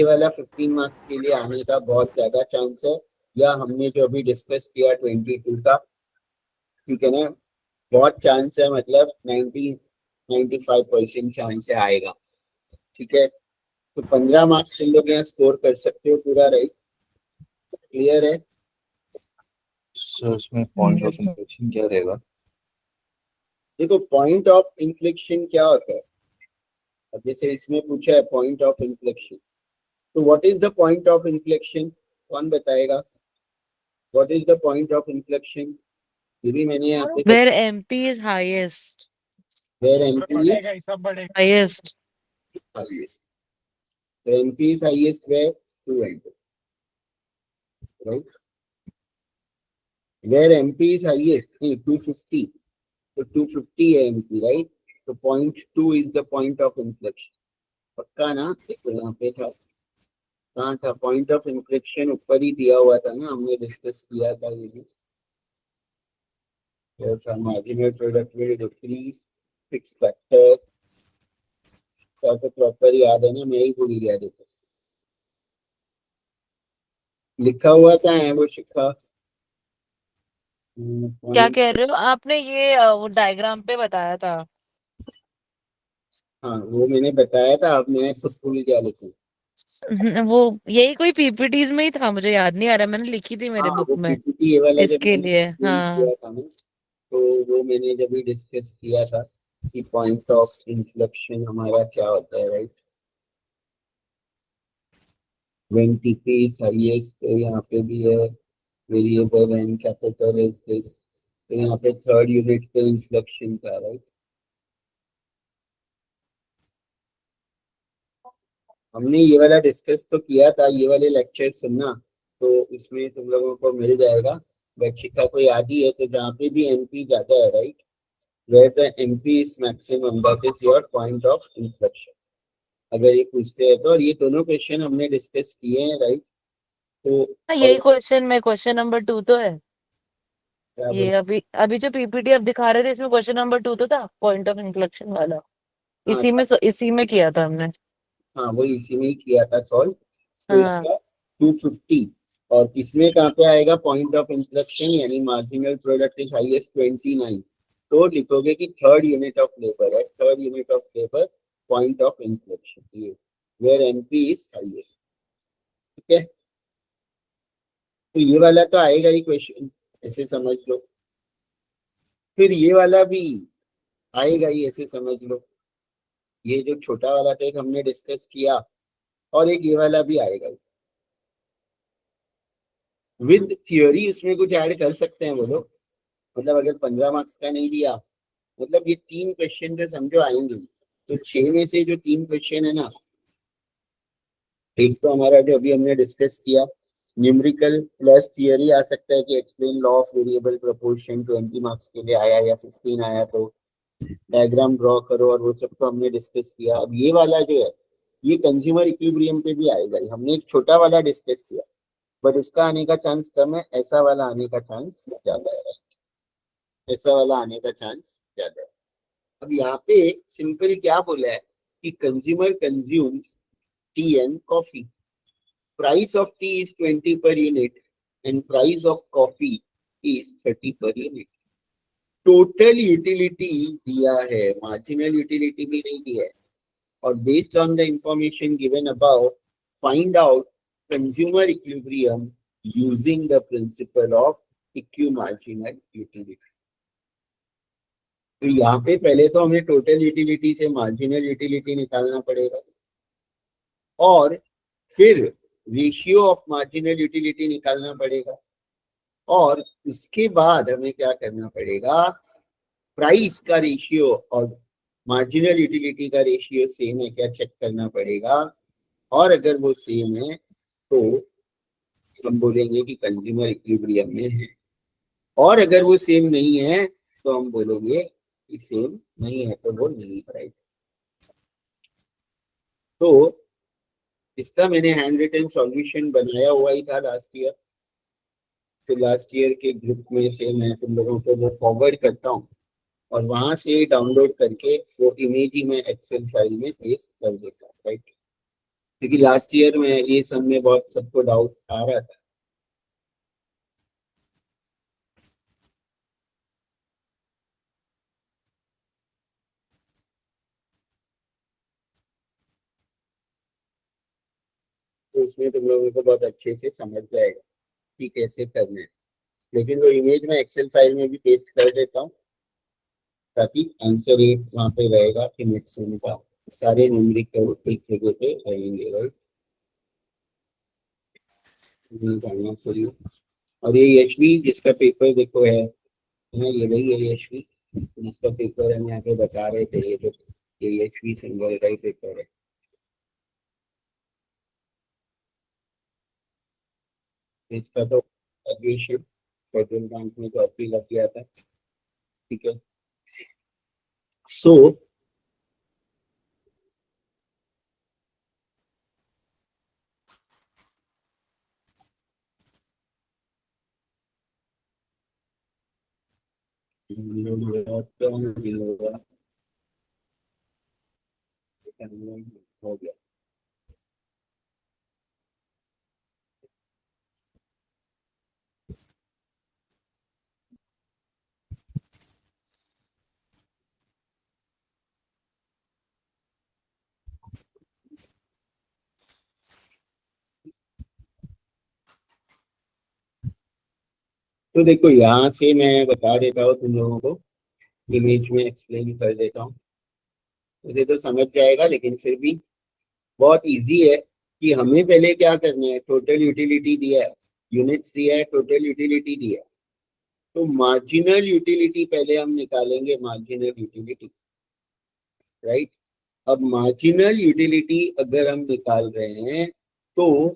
वाला 15 मार्क्स के लिए आने का बहुत ज्यादा चांस है, या हमने जो अभी डिस्कस किया 22 का, ठीक है ना, बहुत चांस है, मतलब 95% चांस है आएगा, ठीक है। तो 15 मार्क्स तुम लोग यहाँ स्कोर कर सकते हो पूरा, राइट, क्लियर है। सर उसमें पॉइंट ऑफ इन्फ्लेक्शन क्या रहेगा? देखो पॉइंट ऑफ इन्फ्लेक्शन क्या होता है, अब जैसे इसमें पूछा है पॉइंट ऑफ इन्फ्लेक्शन, तो what is the point of inflection, कौन बताएगा what is the point of inflection. ये भी मैंने यहाँ पे Where MP is highest. Where MP is Highest. highest, so MP is highest where 200, right, where MP is highest नहीं 250, तो 250 है MP, right, तो 0.2 is the point of inflection. पक्का ना? देखो यहाँ पे था, कहाँ था पॉइंट ऑफ इन्फ्लेक्शन? ऊपर ही दिया हुआ था ना, हमने डिस्कस किया था ये भी। Marginal product will decrease, fix factor तो प्रॉपर याद है ना, मैं ही भूल गया। देखो लिखा हुआ क्या है वो शिखा? क्या कह रहे हो? आपने ये वो डायग्राम पे बताया था। हाँ वो मैंने बताया था, अब मैं खुद भूल गया लेकिन। वो यही कोई पीपीटीज में ही था, मुझे याद नहीं आ रहा, मैंने लिखी थी मेरे हाँ बुक वो में पीपीटी ये वाला जब इसके मैंने लिए। explain हाँ किया था ना, तो वो मैंने जब भी डिस्कस किया था कि पॉइंट ऑफ इन्फ्लेक्शन हमारा क्या होता है, right? When TP is highest, तो यहाँ पे भी है variable and capital is this, तो यहाँ पे थर्ड यूनिट पे इन्फ्लेक्शन था, राइट? हमने ये वाला डिस्कस तो किया था, ये वाले लेक्चर सुनना तो इसमें तुम लोगों को मिल जाएगा। शिक्षा को याद ही है, तो जहाँ पे भी एमपी जाता है, right, where the MP is maximum, that is your point of inflection. अगर ये पूछते हैं तो, और ये दोनों क्वेश्चन हमने डिस्कस किए हैं, राइट? तो यही क्वेश्चन में क्वेश्चन नंबर 2 तो है। क्या ये बोल- अभी अभी जो पीपीटी आप दिखा रहे थे इसमें क्वेश्चन नंबर 2 तो था, पॉइंट ऑफ इन्फ्लेक्शन वाला। हाँ इसी में किया था हमने। हाँ, वो इसी में ही किया था सॉल्व। तो हाँ इसका 250, और इसमें कहाँ पे आएगा पॉइंट ऑफ इन्फ्लेक्शन, यानी मार्जिनल प्रोडक्ट इज हाईएस्ट 29, तो लिखोगे कि थर्ड यूनिट ऑफ लेबर है, third unit of labour point of inflection, ये वेयर एमपी इज हाईएस्ट। ठीक है, तो ये वाला तो आएगा ही क्वेश्चन, ऐसे समझ लो। फिर ये वाला भी आएगा ही, ऐसे समझ लो। ये जो छोटा वाला था एक हमने डिस्कस किया, और एक ये वाला भी आएगा ही। विद थियोरी उसमें कुछ ऐड कर सकते हैं वो लोग, मतलब अगर 15 मार्क्स का नहीं दिया, मतलब ये 3 क्वेश्चन जो समझो आएंगे, तो 6 में से जो 3 क्वेश्चन है ना, एक तो हमारा जो अभी हमने डिस्कस किया न्यूमेरिकल प्लस थियरी आ सकता है कि explain law of variable proportion, 20 marks के लिए आया, या 15 आया तो डायग्राम ड्रॉ करो, और वो सब तो हमने डिस्कस किया। अब ये वाला जो है ये कंज्यूमर इक्विलिब्रियम पे भी आएगा, हमने एक छोटा वाला डिस्कस किया, बट उसका आने का चांस कम है, ऐसा वाला आने का चांस ज्यादा है, ऐसा वाला आने का चांस ज्यादा है। अब यहाँ पे सिंपल क्या बोला है कि consumer consumes T and coffee, price of tea is 20 per unit and price of coffee is 30 per unit. Total utility दिया है, मार्जिनल यूटिलिटी भी नहीं दिया है, और based on the information given about find out consumer equilibrium using the principle of equi marginal utility. तो यहाँ पे पहले तो हमें टोटल यूटिलिटी से मार्जिनल यूटिलिटी निकालना पड़ेगा, और फिर रेशियो ऑफ मार्जिनल यूटिलिटी निकालना पड़ेगा, और उसके बाद हमें क्या करना पड़ेगा, प्राइस का रेशियो और मार्जिनल यूटिलिटी का रेशियो सेम है क्या चेक करना पड़ेगा, और अगर वो सेम है तो हम बोलेंगे कि कंज्यूमर इक्विलिब्रियम में है, और अगर वो सेम नहीं है तो हम बोलेंगे कि सेम नहीं है, तो वो नहीं है, राइट? तो इसका मैंने हैंड रिटन सॉल्यूशन बनाया हुआ ही था लास्ट ईयर, तो लास्ट ईयर के ग्रुप में से मैं तुम लोगों को वो फॉरवर्ड करता हूँ, और वहां से डाउनलोड करके वो इमेज ही मैं एक्सेल फाइल में पेस्ट कर देता हूँ, राइट? क्योंकि लास्ट ईयर में ये सब में बहुत सबको डाउट आ रहा था। तो उसमें तुम लोगों को बहुत अच्छे से समझ जाएगा कि कैसे करना है, लेकिन वो इमेज में एक्सेल फाइल में भी पेस्ट कर देता हूँ, ताकि आंसर एक वहाँ पे रहेगा कि मैक्सिमम का सारे न्यूमेरिकल एक जगह पे रहेंगे, राइट? और ये यशवी जिसका पेपर देखो है ना, ये वही है यशवी जिसका पेपर हम यहाँ पे बता रहे थे, ये जो ये यशवी सिंगल का ही पेपर है। इसका तो ग्रेजुएशन फेडरल बैंक में जॉब भी लग गया था, ठीक है। सो हो गया। तो देखो यहाँ से मैं बता देता हूँ तुम लोगों को, इमेज में एक्सप्लेन कर देता हूँ, मुझे तो समझ जाएगा, लेकिन फिर भी बहुत इजी है कि हमें पहले क्या करना है। टोटल यूटिलिटी दिया है, यूनिट्स दिया है, टोटल यूटिलिटी दिया है, तो मार्जिनल यूटिलिटी पहले हम निकालेंगे, मार्जिनल यूटिलिटी, राइट। अब मार्जिनल यूटिलिटी अगर हम निकाल रहे हैं तो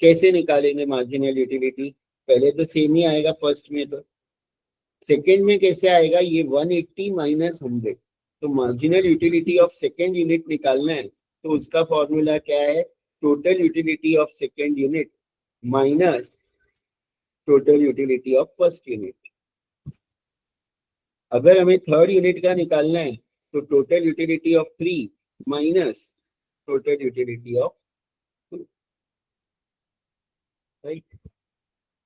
कैसे निकालेंगे मार्जिनल यूटिलिटी? पहले तो सेम ही आएगा फर्स्ट में, तो सेकंड में कैसे आएगा? ये 180 माइनस 100, तो marginal utility of second unit निकालना है, तो उसका फॉर्मूला क्या है? Total utility of second unit minus total utility of first unit. अगर हमें थर्ड यूनिट का निकालना है तो total utility of 3 minus total utility of 2, right.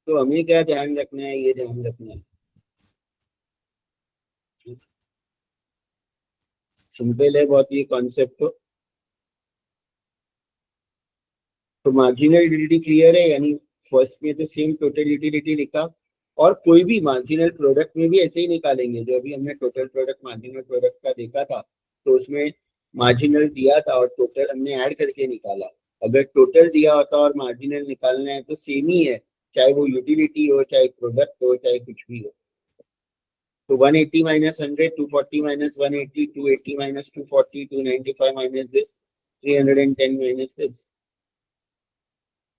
तो हमें क्या ध्यान रखना है? ये ध्यान रखना है, सिंपल है बहुत ये कॉन्सेप्ट। तो मार्जिनल यूटिलिटी क्लियर है, यानी फर्स्ट में तो सेम टोटल यूटिलिटी लिखा, और कोई भी मार्जिनल प्रोडक्ट में भी ऐसे ही निकालेंगे। जो अभी हमने टोटल प्रोडक्ट मार्जिनल प्रोडक्ट का देखा था, तो उसमें मार्जिनल दिया था और टोटल हमने ऐड करके निकाला। अगर टोटल दिया होता और मार्जिनल निकालना है तो सेम ही है, चाहे वो यूटिलिटी हो, चाहे प्रोडक्ट हो, चाहे कुछ भी हो। तो 180 minus 100, 240 minus 180, 280 minus 240, 295 minus this, 310 minus this.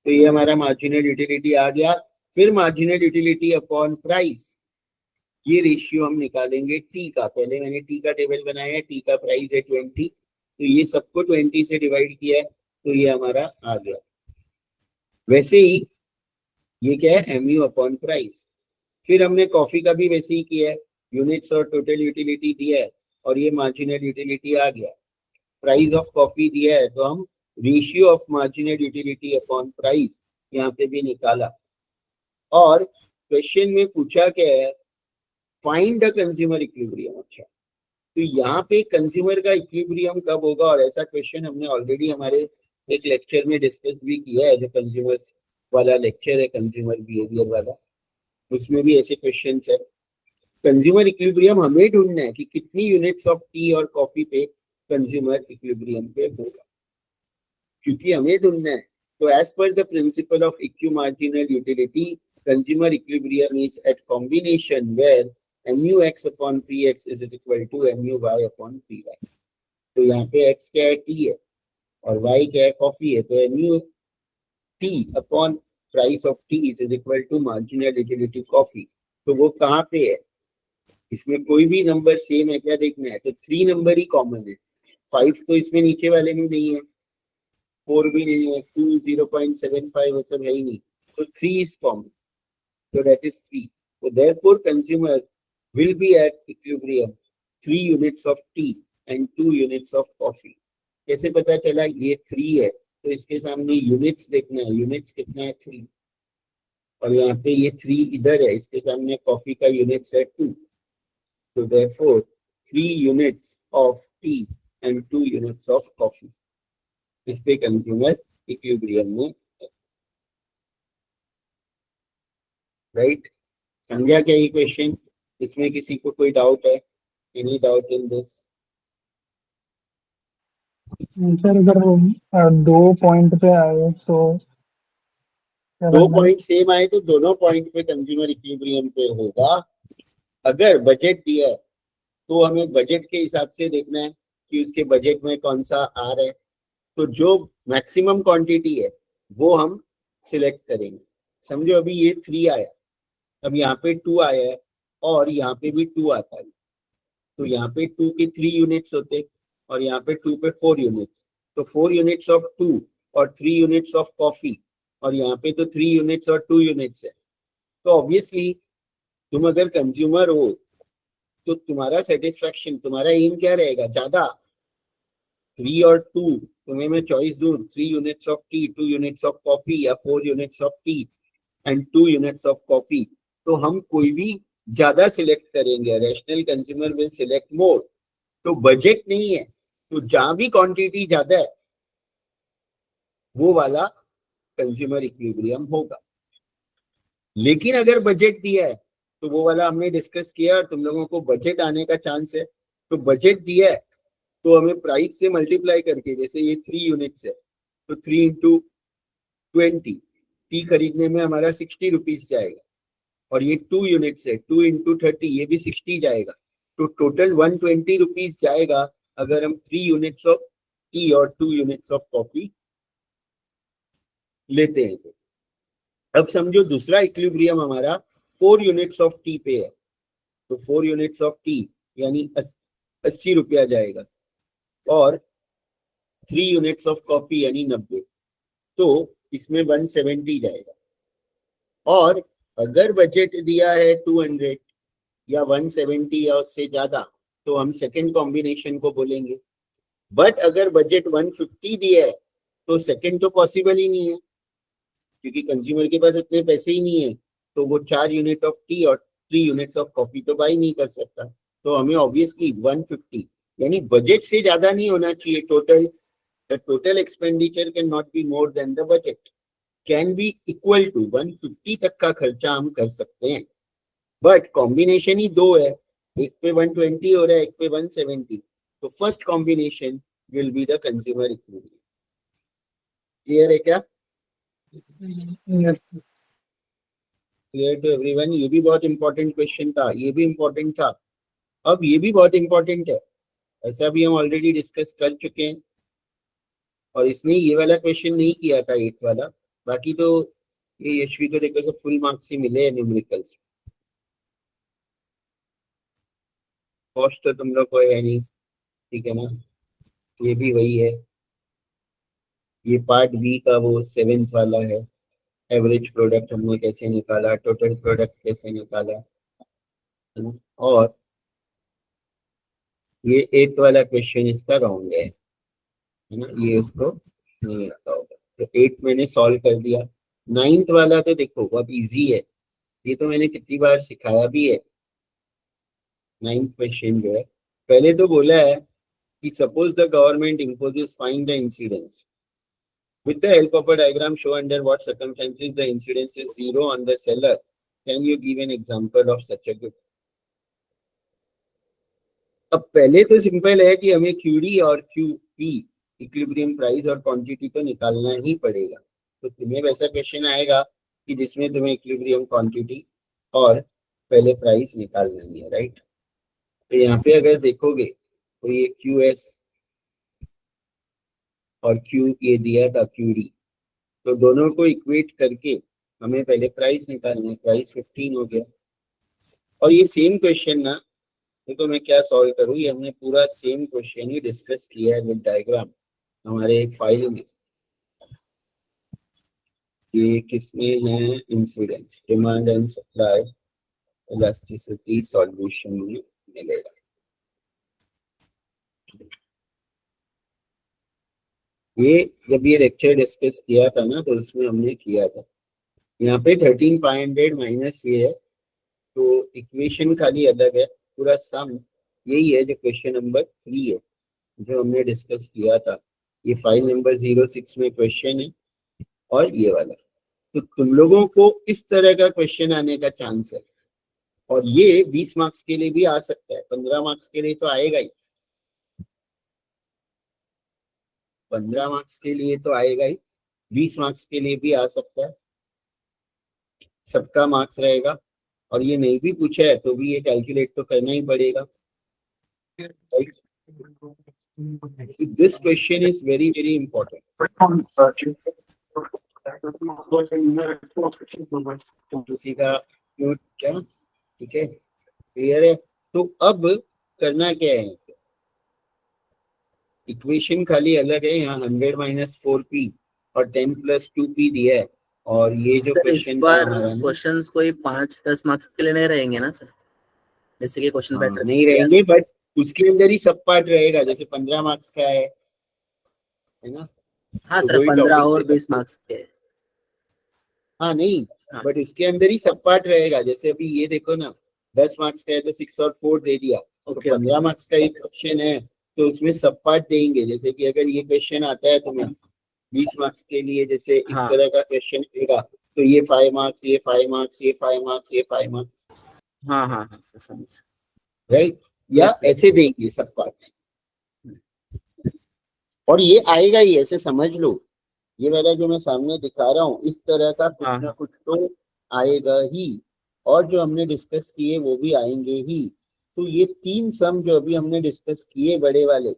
तो ये हमारा मार्जिनल यूटिलिटी आ गया। फिर मार्जिनल यूटिलिटी अपॉन प्राइस, ये रेशियो हम निकालेंगे टी का। पहले मैंने टी का टेबल बनाया है, टी का प्राइस है 20, तो ये सबको 20 से डिवाइड किया है, तो ये हमारा आ गया। वैसे ही ये क्या है? MU upon price. फिर हमने कॉफी का भी वैसे ही किया है, यूनिट्स और टोटल यूटिलिटी दिया है और ये मार्जिनल यूटिलिटी आ गया। प्राइस ऑफ कॉफी दिया है तो हम ratio of marginal utility upon price यहाँ पे भी निकाला। और क्वेश्चन में पूछा क्या है? Find the consumer equilibrium. अच्छा, तो यहाँ पे कंज्यूमर का इक्विलिब्रियम कब होगा? और ऐसा क्वेश्चन हमने ऑलरेडी हमारे एक लेक्चर में डिस्कस भी किया है, जो कंज्यूमर वाला लेक्चर है, कंज्यूमर बिहेवियर वाला, उसमें भी ऐसे क्वेश्चन है। कंज्यूमर इक्विलिब्रियम हमें ढूंढना है कि कितनी यूनिट्स ऑफ टी और कॉफी पे कंज्यूमर इक्विलिब्रियम पे होगा, क्योंकि हमें ढूंढना है। तो as per the principle of equi marginal utility, consumer equilibrium is at combination where MUX upon PX is equal to MUY upon PY। तो यहाँ पे X क्या है? T है, और Y क्या है? कॉफी है। तो MUT upon price of tea is equal to marginal utility coffee. तो वो कहाँ पे है? इसमें कोई भी नंबर सेम है क्या देखना है? तो 3 नंबर ही कॉमन है, 5 तो इसमें नीचे वाले में नहीं है, 4 भी नहीं है, 2 0.75 वो सब है ही नहीं, तो 3 is common, so that is 3। So therefore consumer will be at equilibrium 3 units of tea and 2 units of coffee। कैसे पता चला? ये 3 है तो इसके सामने यूनिट्स देखना है, यूनिट्स कितना है? 3, और यहाँ पे ये 3 इधर है, इसके सामने कॉफी का यूनिट्स है 2। So therefore 3 units of tea and 2 units of coffee। इस पे कंज्यूमर इक्विलिब्रियम में, राइट। समझा क्या ये क्वेश्चन? इसमें किसी को कोई डाउट है? Any doubt in this? Sir अगर वो 2 पॉइंट पे आए तो 2 पॉइंट सेम आए तो दोनों पॉइंट पे कंज्यूमर इक्विलिब्रियम पे होगा। अगर बजट दिया है तो हमें बजट के हिसाब से देखना है कि उसके बजट में कौन सा आ रहा है, तो जो मैक्सिमम क्वांटिटी है वो हम सिलेक्ट करेंगे। समझो अभी ये 3 आया, अब यहाँ पे 2 आया है और यहाँ पे भी 2 आता है, तो यहाँ पे 2 के 3 यूनिट्स होते और यहाँ पे 2 पे 4 यूनिट्स, तो 4 यूनिट्स ऑफ 2 और 3 यूनिट्स ऑफ कॉफी, और यहाँ पे तो 3 यूनिट्स और 2 यूनिट्स है। तो ऑब्वियसली तुम अगर कंज्यूमर हो तो तुम्हारा सेटिस्फैक्शन, तुम्हारा एम क्या रहेगा? ज्यादा 3 और 2, तुम्हें मैं चॉइस दूं 3 units of T, 2 units of coffee या 4 units of T and 2 units of coffee, तो हम कोई भी ज्यादा सिलेक्ट करेंगे। रैशनल कंज्यूमर विल सिलेक्ट मोर। तो बजट नहीं है, तो जहां भी क्वांटिटी ज्यादा है वो वाला कंज्यूमर इक्विलिब्रियम होगा। लेकिन अगर बजट दिया है तो वो वाला हमने डिस्कस किया और तुम लोगों को बजट आने का चांस है। तो बजट दिया है तो हमें प्राइस से मल्टीप्लाई करके, जैसे ये 3 यूनिट्स है तो 3 इंटू 20, टी खरीदने में हमारा 60 रुपीज जाएगा। और ये 2 यूनिट्स है, 2 इंटू 30, ये भी 60 जाएगा। तो टोटल 120 रुपीज जाएगा अगर हम 3 यूनिट्स ऑफ टी और 2 यूनिट्स ऑफ कॉफी लेते हैं। तो अब समझो दूसरा इक्विलिब्रियम हमारा 4 यूनिट्स ऑफ टी पे है, तो 4 यूनिट्स ऑफ टी यानी 80 रुपया जाएगा, और 3 यूनिट्स ऑफ कॉफी यानी 90, तो इसमें 170 जाएगा। और अगर बजट दिया है 200 या 170 या उससे ज्यादा, तो हम सेकंड कॉम्बिनेशन को बोलेंगे। बट अगर बजट 150 दिया है तो सेकंड तो पॉसिबल ही नहीं है, क्योंकि कंज्यूमर के पास इतने पैसे ही नहीं है, तो वो 4 यूनिट ऑफ टी और 3 यूनिट्स ऑफ कॉफी तो बाई नहीं कर सकता। तो हमें ऑब्वियसली 150 यानी बजट से ज्यादा नहीं होना चाहिए। The total expenditure can not be more than the budget, can be equal to 150 तक का खर्चा हम कर सकते हैं। बट कॉम्बिनेशन ही दो है, एक पे 120 हो रहा है, एक पे 170, तो first combination will be the consumer equilibrium. Clear है क्या? Clear to everyone? ये भी बहुत इंपॉर्टेंट क्वेश्चन था, ये भी इंपॉर्टेंट था, अब ये भी बहुत इंपॉर्टेंट है। ऐसा भी हम ऑलरेडी डिस्कस कर चुके हैं, और इसने ये वाला क्वेश्चन नहीं किया था 8 वाला। बाकी तो ये यशवी को देखो सब फुल मार्क्स ही मिले हैं न्यूमेरिकल्स। कॉस्ट तो तुम लोग को है नहीं, ठीक है ना? ये भी वही है। ये पार्ट बी का वो 7th वाला है, एवरेज प्रोडक्ट हमने कैसे निकाला, टोटल प्रोडक्ट कैसे निकाला, है ना? और ये 8th वाला क्वेश्चन इसका रॉन्ग है ना? ये उसको नहीं आता होगा, तो 8 मैंने सॉल्व कर दिया। 9th वाला तो देखो अब इजी है, ये तो मैंने कितनी बार सिखाया भी है। 9th क्वेश्चन जो है, पहले तो बोला है कि suppose the government imposes find the incidence with the help of a diagram show under what circumstances the incidence is 0 on the seller. Can you give an example of such a good? अब पहले तो simple है कि हमें QD और QP equilibrium price और quantity तो निकालना ही पड़ेगा। तो तुम्हें वैसा क्वेश्चन आएगा कि जिसमें तुम्हें इक्विलिब्रियम क्वांटिटी और पहले प्राइस निकालना ही है, राइट? तो यहाँ पे अगर देखोगे तो ये QS और Q ये दिया था QD, तो दोनों को इक्वेट करके हमें पहले प्राइस निकालना है। प्राइस 15 हो गया। और ये सेम क्वेश्चन ना, देखो मैं क्या सॉल्व करूँ, ये हमने पूरा सेम क्वेश्चन ही डिस्कस किया है विद डायग्राम हमारे एक फाइल में। ये किसमें है? Incidence, demand and supply elasticity solution में मिलेगा। ये जब ये लेक्चर डिस्कस किया था ना, तो उसमें हमने किया था। यहाँ पे 13500 माइनस ये है, तो इक्वेशन खाली अलग है, पूरा सम यही है जो क्वेश्चन नंबर 3 है जो हमने डिस्कस किया था। ये फाइल नंबर 06 में क्वेश्चन है, और ये वाला। तो तुम लोगों को इस तरह का क्वेश्चन आने का चांस है, और ये 20 मार्क्स के लिए भी आ सकता है, 15 मार्क्स के लिए तो आएगा ही, 15 मार्क्स के लिए तो आएगा ही, 20 मार्क्स के लिए भी आ सकता है, सबका मार्क्स रहेगा। और ये नहीं भी पूछा है तो भी ये कैलकुलेट तो करना ही पड़ेगा। This question is very very important. किसी का म्यूट क्या? ठीक है, क्लियर है? तो अब करना क्या है, इक्वेशन खाली अलग है। यहाँ 100 माइनस 4P और 10 प्लस 2P दिया है, और ये जो सर इस क्वेश्चन बार क्वेश्चंस कोई 5-10 मार्क्स के लिए नहीं रहेंगे ना सर? जैसे कि क्वेश्चन हाँ, पैटर्न नहीं रहेंगे, बट उसके अंदर ही सब पार्ट रहेगा, जैसे 15 मार्क्स का है ना। हाँ तो सर, वही 15 topic और से 20 मार्क्स के। हाँ नहीं, हाँ। बट उसके अंदर ही सब पार्ट रहेगा। जैसे अभी ये देखो ना, 10 मार्क्स का है तो 6 और 4 दे दिया, तो ओके 15 मार्क्स का एक क्वेश्चन है तो उसमें सब पार्ट देंगे। जैसे कि अगर ये क्वेश्चन आता है तुम्हें 20 मार्क्स के लिए, जैसे इस हाँ। तरह का क्वेश्चन आएगा, तो ये 5 मार्क्स, ये 5 मार्क्स, ये 5 मार्क्स, ये 5 मार्क्स, हाँ हाँ हाँ सर, समझ। राइट, या Yes, yes. ऐसे देंगे सब पार्ट। और ये आएगा ही, ऐसे समझ लो, ये वाला जो मैं सामने दिखा रहा हूँ इस तरह का कुछ हाँ, ना हाँ। कुछ तो आएगा ही। और जो हमने डिस्कस किए वो भी आएंगे ही। तो ये 3 सम जो अभी हमने डिस्कस किए बड़े वाले,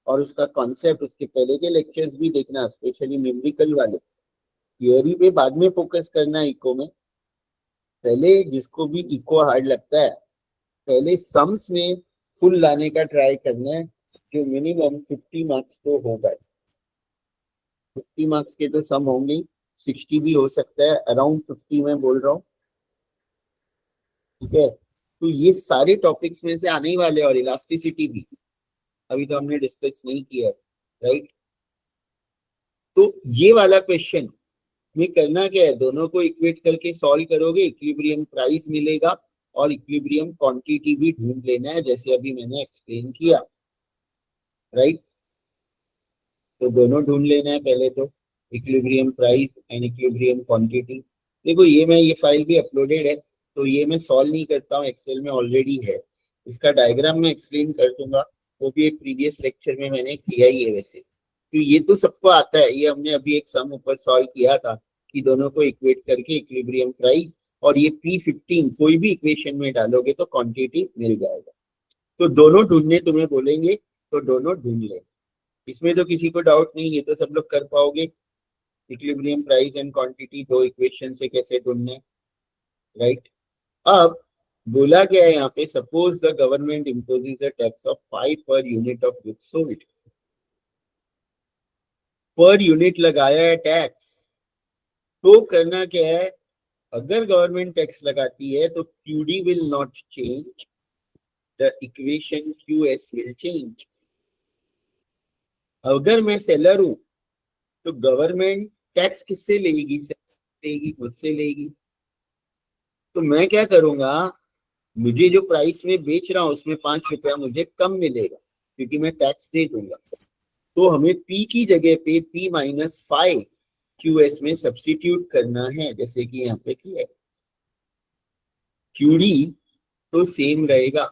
और उसका कॉन्सेप्ट, उसके पहले के लेक्चर्स भी देखना, स्पेशली न्यूमेरिकल वाले। थियोरी पे बाद में फोकस करना इको में, पहले जिसको भी इको हार्ड लगता है पहले सम्स में फुल लाने का ट्राई करना है, जो मिनिमम 50 मार्क्स तो होगा। 50 मार्क्स के तो सम होंगे, 60 भी हो सकता है, अराउंड 50 मैं बोल रहा हूँ, ठीक है। तो ये सारे टॉपिक्स में से आने ही वाले, और इलास्टिसिटी भी अभी तो हमने डिस्कस नहीं किया है, राइट। तो ये वाला क्वेश्चन में करना क्या है, दोनों को इक्वेट करके सॉल्व करोगे, इक्विलिब्रियम प्राइस मिलेगा और इक्विलिब्रियम क्वांटिटी भी ढूंढ लेना है, जैसे अभी मैंने एक्सप्लेन किया, राइट। तो दोनों ढूंढ लेना है पहले तो, equilibrium price and equilibrium quantity. देखो ये फाइल भी अपलोडेड है, तो ये मैं सॉल्व नहीं करता हूँ, एक्सेल में ऑलरेडी है। इसका डायग्राम मैं एक्सप्लेन कर दूंगा, वो भी एक प्रीवियस लेक्चर में मैंने किया ही है वैसे। तो ये तो सबको आता है, ये हमने अभी एक सम ऊपर सॉल्व किया था कि दोनों को इक्वेट करके इक्विलिब्रियम प्राइस और ये P15 कोई भी इक्वेशन में डालोगे तो क्वांटिटी मिल जाएगा। तो दोनों ढूंढने तुम्हें बोलेंगे तो दोनों ढूंढ ले, इसमें तो किसी को डाउट नहीं, ये तो सब लोग कर पाओगे। इक्विलिब्रियम प्राइस एंड क्वांटिटी दो इक्वेशन से कैसे ढूंढने, राइट। अब बोला गया है यहाँ पे, suppose the government imposes a tax of 5 per unit of goods sold. Per unit लगाया है टैक्स, तो करना क्या है, अगर गवर्नमेंट टैक्स लगाती है तो QD will not change, the equation QS will change. अगर मैं सेलर हूं तो गवर्नमेंट टैक्स किससे लेगी, लेगी मुझसे लेगी। तो मैं क्या करूंगा, मुझे जो प्राइस में बेच रहा हूं उसमें 5 रुपया मुझे कम मिलेगा क्योंकि मैं टैक्स दे दूंगा। तो हमें P की जगह पे P-5 QS में सब्स्टिट्यूट करना है, जैसे कि यहाँ पे किया है। QD तो सेम रहेगा,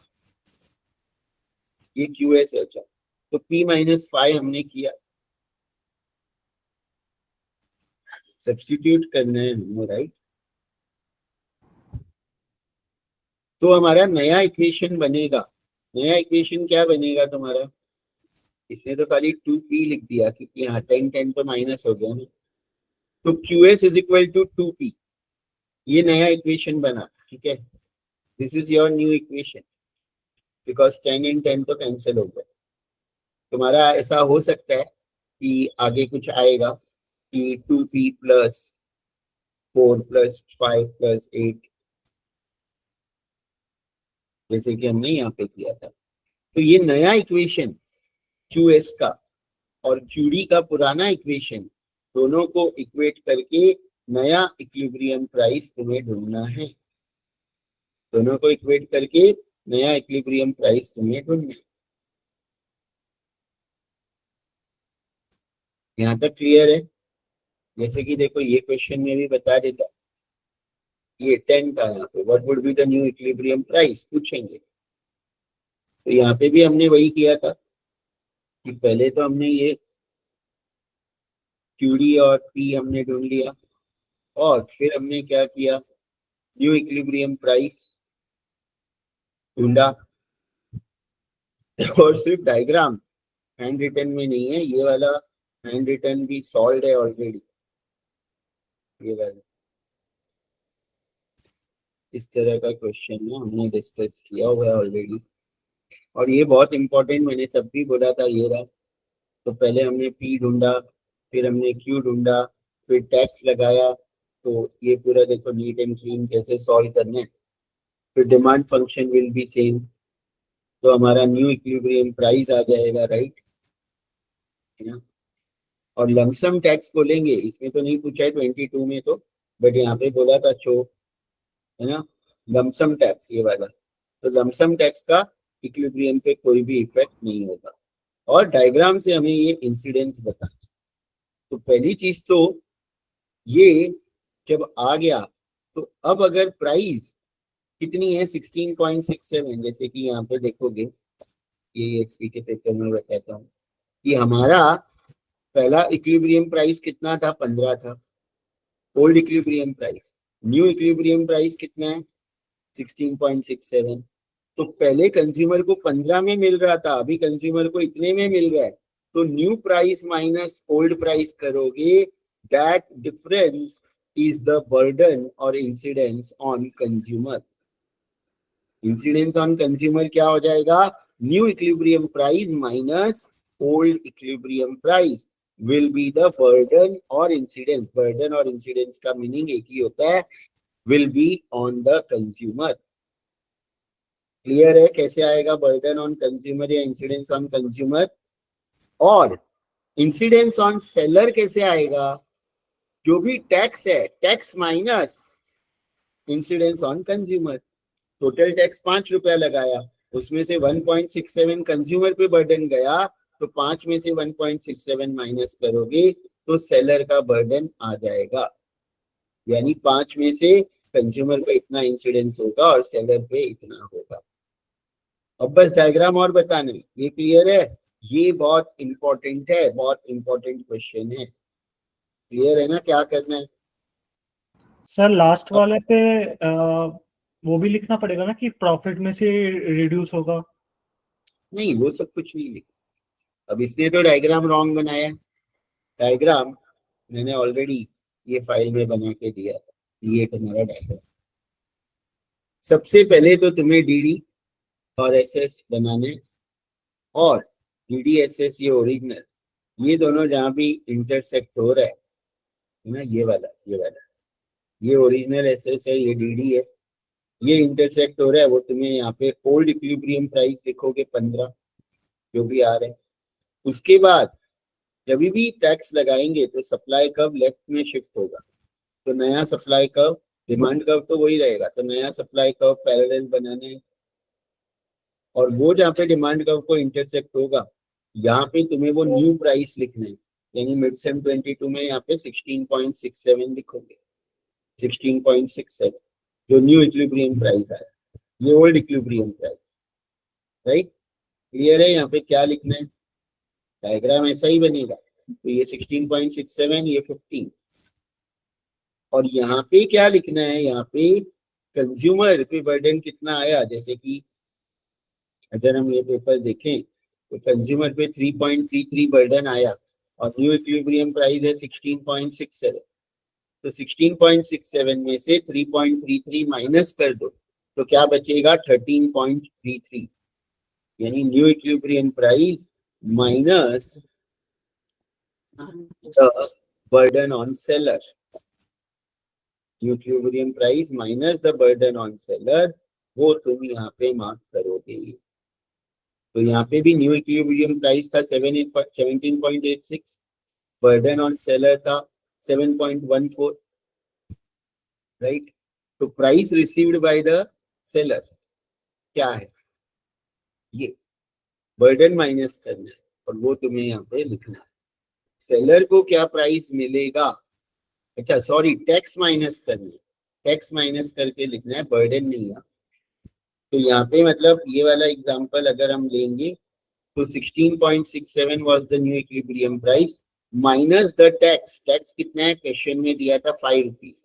ये QS है, तो P-5 हमने किया, सब्स्टिट्यूट करना है हमें, राइट। तो हमारा नया इक्वेशन बनेगा। नया इक्वेशन क्या बनेगा तुम्हारा, इसने तो खाली 2P लिख दिया क्योंकि यहाँ 10 तो माइनस हो गया ना। तो QS is equal to 2P, ये नया इक्वेशन बना, ठीक है। This is your new equation, because 10 and 10 तो कैंसिल हो गया। तुम्हारा ऐसा हो सकता है कि आगे कुछ आएगा कि 2P प्लस 4 प्लस 5 प्लस 8, जैसे कि हमने यहाँ पे किया था। तो ये नया इक्वेशन QS का और QD का पुराना इक्वेशन, दोनों को इक्वेट करके नया इक्विलिब्रियम प्राइस तुम्हें ढूंढना है। दोनों को इक्वेट करके नया इक्विलिब्रियम प्राइस तुम्हें ढूंढना है। यहाँ तक क्लियर है। जैसे कि देखो ये क्वेश्चन में भी बता देता, ये 10 का यहाँ पे what would be the new equilibrium price पूछेंगे। तो यहाँ पे भी हमने वही किया था कि पहले तो हमने ये QD और P हमने ढूंढ लिया, और फिर हमने क्या किया, न्यू इक्विलिब्रियम प्राइस ढूंढा। और सिर्फ डायग्राम हैंड रिटन में नहीं है, ये वाला हैंड रिटन भी सॉल्व है ऑलरेडी, ये वाला इस तरह का क्वेश्चन है, हमने डिस्कस किया हुआ है ऑलरेडी। और ये बहुत इंपॉर्टेंट, मैंने तब भी बोला था ये रहा। तो पहले हमने P ढूंढा, फिर हमने Q ढूंढा, फिर टैक्स लगाया। तो ये पूरा देखो नीट एंड क्लीन कैसे सॉल्व करना है। फिर demand function will be same, तो हमारा न्यू इक्विलिब्रियम प्राइस आ जाएगा, राइट, है ना। और लमसम टैक्स बोलेंगे, इसमें तो नहीं पूछा है 22 में तो, बट यहाँ पे बोला था शो, है ना, लमसम टैक्स ये वाला, तो लमसम टैक्स का इक्विलिब्रियम पे कोई भी इफेक्ट नहीं होगा। और डायग्राम से हमें ये इंसिडेंस बताना है। तो पहली चीज तो ये जब आ गया, तो अब अगर प्राइस कितनी है 16.67, जैसे कि यहाँ पे देखोगे, ये एसपी के पेपर में बताता हूँ कि हमारा पहला इक्विलिब्रियम प्राइस कितना था, 15 था, old equilibrium price. New equilibrium price कितना है 16.67। तो पहले कंज्यूमर को 15 में मिल रहा था, अभी कंज्यूमर को इतने में मिल रहा है, तो new price minus old price करोगे, that difference is the burden और incidence on consumer. Incidence on consumer क्या हो जाएगा, new equilibrium price minus old equilibrium price will be the burden और इंसिडेंस। बर्डन और इंसिडेंस का मीनिंग एक ही होता है, will be on the consumer. Clear है कैसे आएगा बर्डन ऑन कंज्यूमर या इंसिडेंस ऑन कंज्यूमर? और इंसिडेंस ऑन सेलर कैसे आएगा, जो भी टैक्स है, tax minus incidence on consumer. Total tax 5 रुपया लगाया, उसमें से 1.67 कंज्यूमर पे बर्डन गया, तो 5 में से 1.67 माइनस करोगे तो सेलर का बर्डन आ जाएगा, यानी 5 में से कंज्यूमर पे इतना इंसिडेंस होगा और सेलर पे इतना होगा। अब बस डायग्राम और बताने, ये क्लियर है? ये बहुत इंपॉर्टेंट है, बहुत इंपॉर्टेंट क्वेश्चन है। क्लियर है ना क्या करना है? सर लास्ट वाले पे वो भी लिखना पड़ेगा ना कि प्रॉफिट में से रिड्यूस होगा? नहीं, वो सब कुछ नहीं लिखा। अब इसने तो डायग्राम रॉन्ग बनाया। डायग्राम मैंने ऑलरेडी ये फाइल में बना के दिया, ये तुम्हारा डायग्राम। सबसे पहले तो तुम्हें डीडी और एसएस बनाने, और डीडी एसएस ये ओरिजिनल, ये दोनों जहां भी इंटरसेक्ट हो रहा है ना, ये वाला ये ओरिजिनल एसएस है, ये डीडी है, ये इंटरसेक्ट हो रहा है, वो तुम्हें यहाँ पे ओल्ड इक्विलिब्रियम प्राइस लिखोगे 15 जो भी आ रहे हैं। उसके बाद जब भी टैक्स लगाएंगे तो सप्लाई कर्व लेफ्ट में शिफ्ट होगा, तो नया सप्लाई कर्व, डिमांड कर्व तो वही रहेगा, तो नया सप्लाई कर्व पैरेलल बनाना है। और वो जहाँ पे डिमांड कर्व को इंटरसेक्ट होगा, यहाँ पे तुम्हें वो न्यू प्राइस लिखना है, यानी मिड सेम 22 में यहाँ पे 16.67 लिखोगे, 16.67 जो न्यू इक्विलिब्रियम प्राइस है, ये old equilibrium price, right. Clear है यहाँ पे क्या लिखना है? डायग्राम ऐसा ही बनेगा, तो ये 16.67, ये 15, और यहाँ पे क्या लिखना है, यहाँ पे कंज्यूमर पे बर्डन कितना आया, जैसे कि अगर हम ये पेपर देखें तो कंज्यूमर पे 3.33 बर्डन आया और न्यू इक्विलिब्रियम प्राइस है 16.67, तो 16.67 में से 3.33 माइनस कर दो तो क्या बचेगा 13.33, यानी new equilibrium price minus the burden on seller, new equilibrium price minus the burden on seller, वो तुम यहाँ पे मार्क करोगे। तो यहाँ पे भी न्यू इक्विलिब्रियम प्राइस था 17.86, बर्डन ऑन सेलर था 7.14, राइट। तो price received by the seller क्या है, ये बर्डन माइनस करना है और वो तुम्हें यहाँ पे लिखना है। सेलर को क्या प्राइस मिलेगा, अच्छा सॉरी, टैक्स माइनस करना है, टैक्स माइनस करके लिखना है, बर्डन नहीं है। तो यहाँ पे मतलब ये वाला एग्जांपल अगर हम लेंगे तो 16.67 was the new equilibrium price minus the tax, tax कितना है क्वेश्चन में दिया था 5 रुपीज,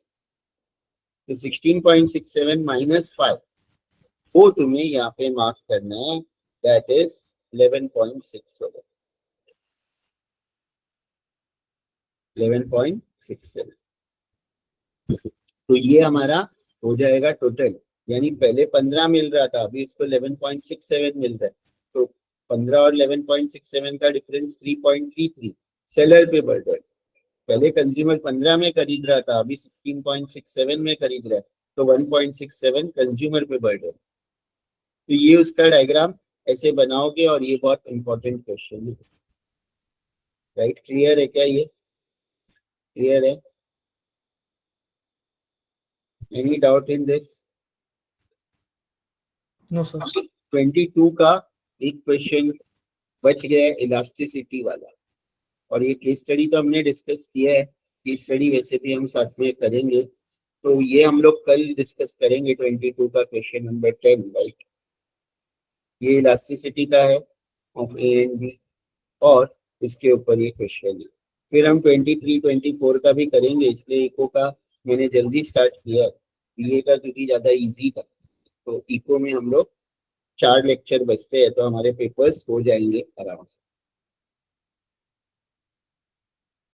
तो 16.67 माइनस 5, वो तुम्हें यहाँ पे मार्क करना है, दैट इज 11.67, 11.67। तो ये हमारा हो जाएगा टोटल, यानी पहले 15 मिल रहा था, अभी इसको 11.67 मिल रहा है, तो 15 और 11.67 का डिफरेंस 3.33 सेलर पे बर्डन। पहले कंज्यूमर 15 में खरीद रहा था, अभी 16.67 में खरीद रहा है, तो 1.67 कंज्यूमर पे बर्डन। तो ये उसका डायग्राम ऐसे बनाओगे और ये बहुत इंपॉर्टेंट क्वेश्चन है, राइट? क्लियर है क्या? ये क्लियर है? Any doubt in this? No sir. 22 का एक क्वेश्चन बच गया है, इलास्टिसिटी वाला, और ये केस स्टडी तो हमने डिस्कस किया है, केस स्टडी वैसे भी हम साथ में करेंगे, तो ये हम लोग कल डिस्कस करेंगे। 22 का क्वेश्चन नंबर 10, राइट? ये इलास्टिसिटी का है ऑफ ए एंड बी, और इसके ऊपर ये क्वेश्चन है। फिर हम 23, 24 का भी करेंगे, इसलिए इको का मैंने जल्दी स्टार्ट किया है, बीए का क्योंकि ज्यादा इजी था। तो इको में हम लोग 4 लेक्चर बचते हैं, तो हमारे पेपर्स हो जाएंगे आराम से।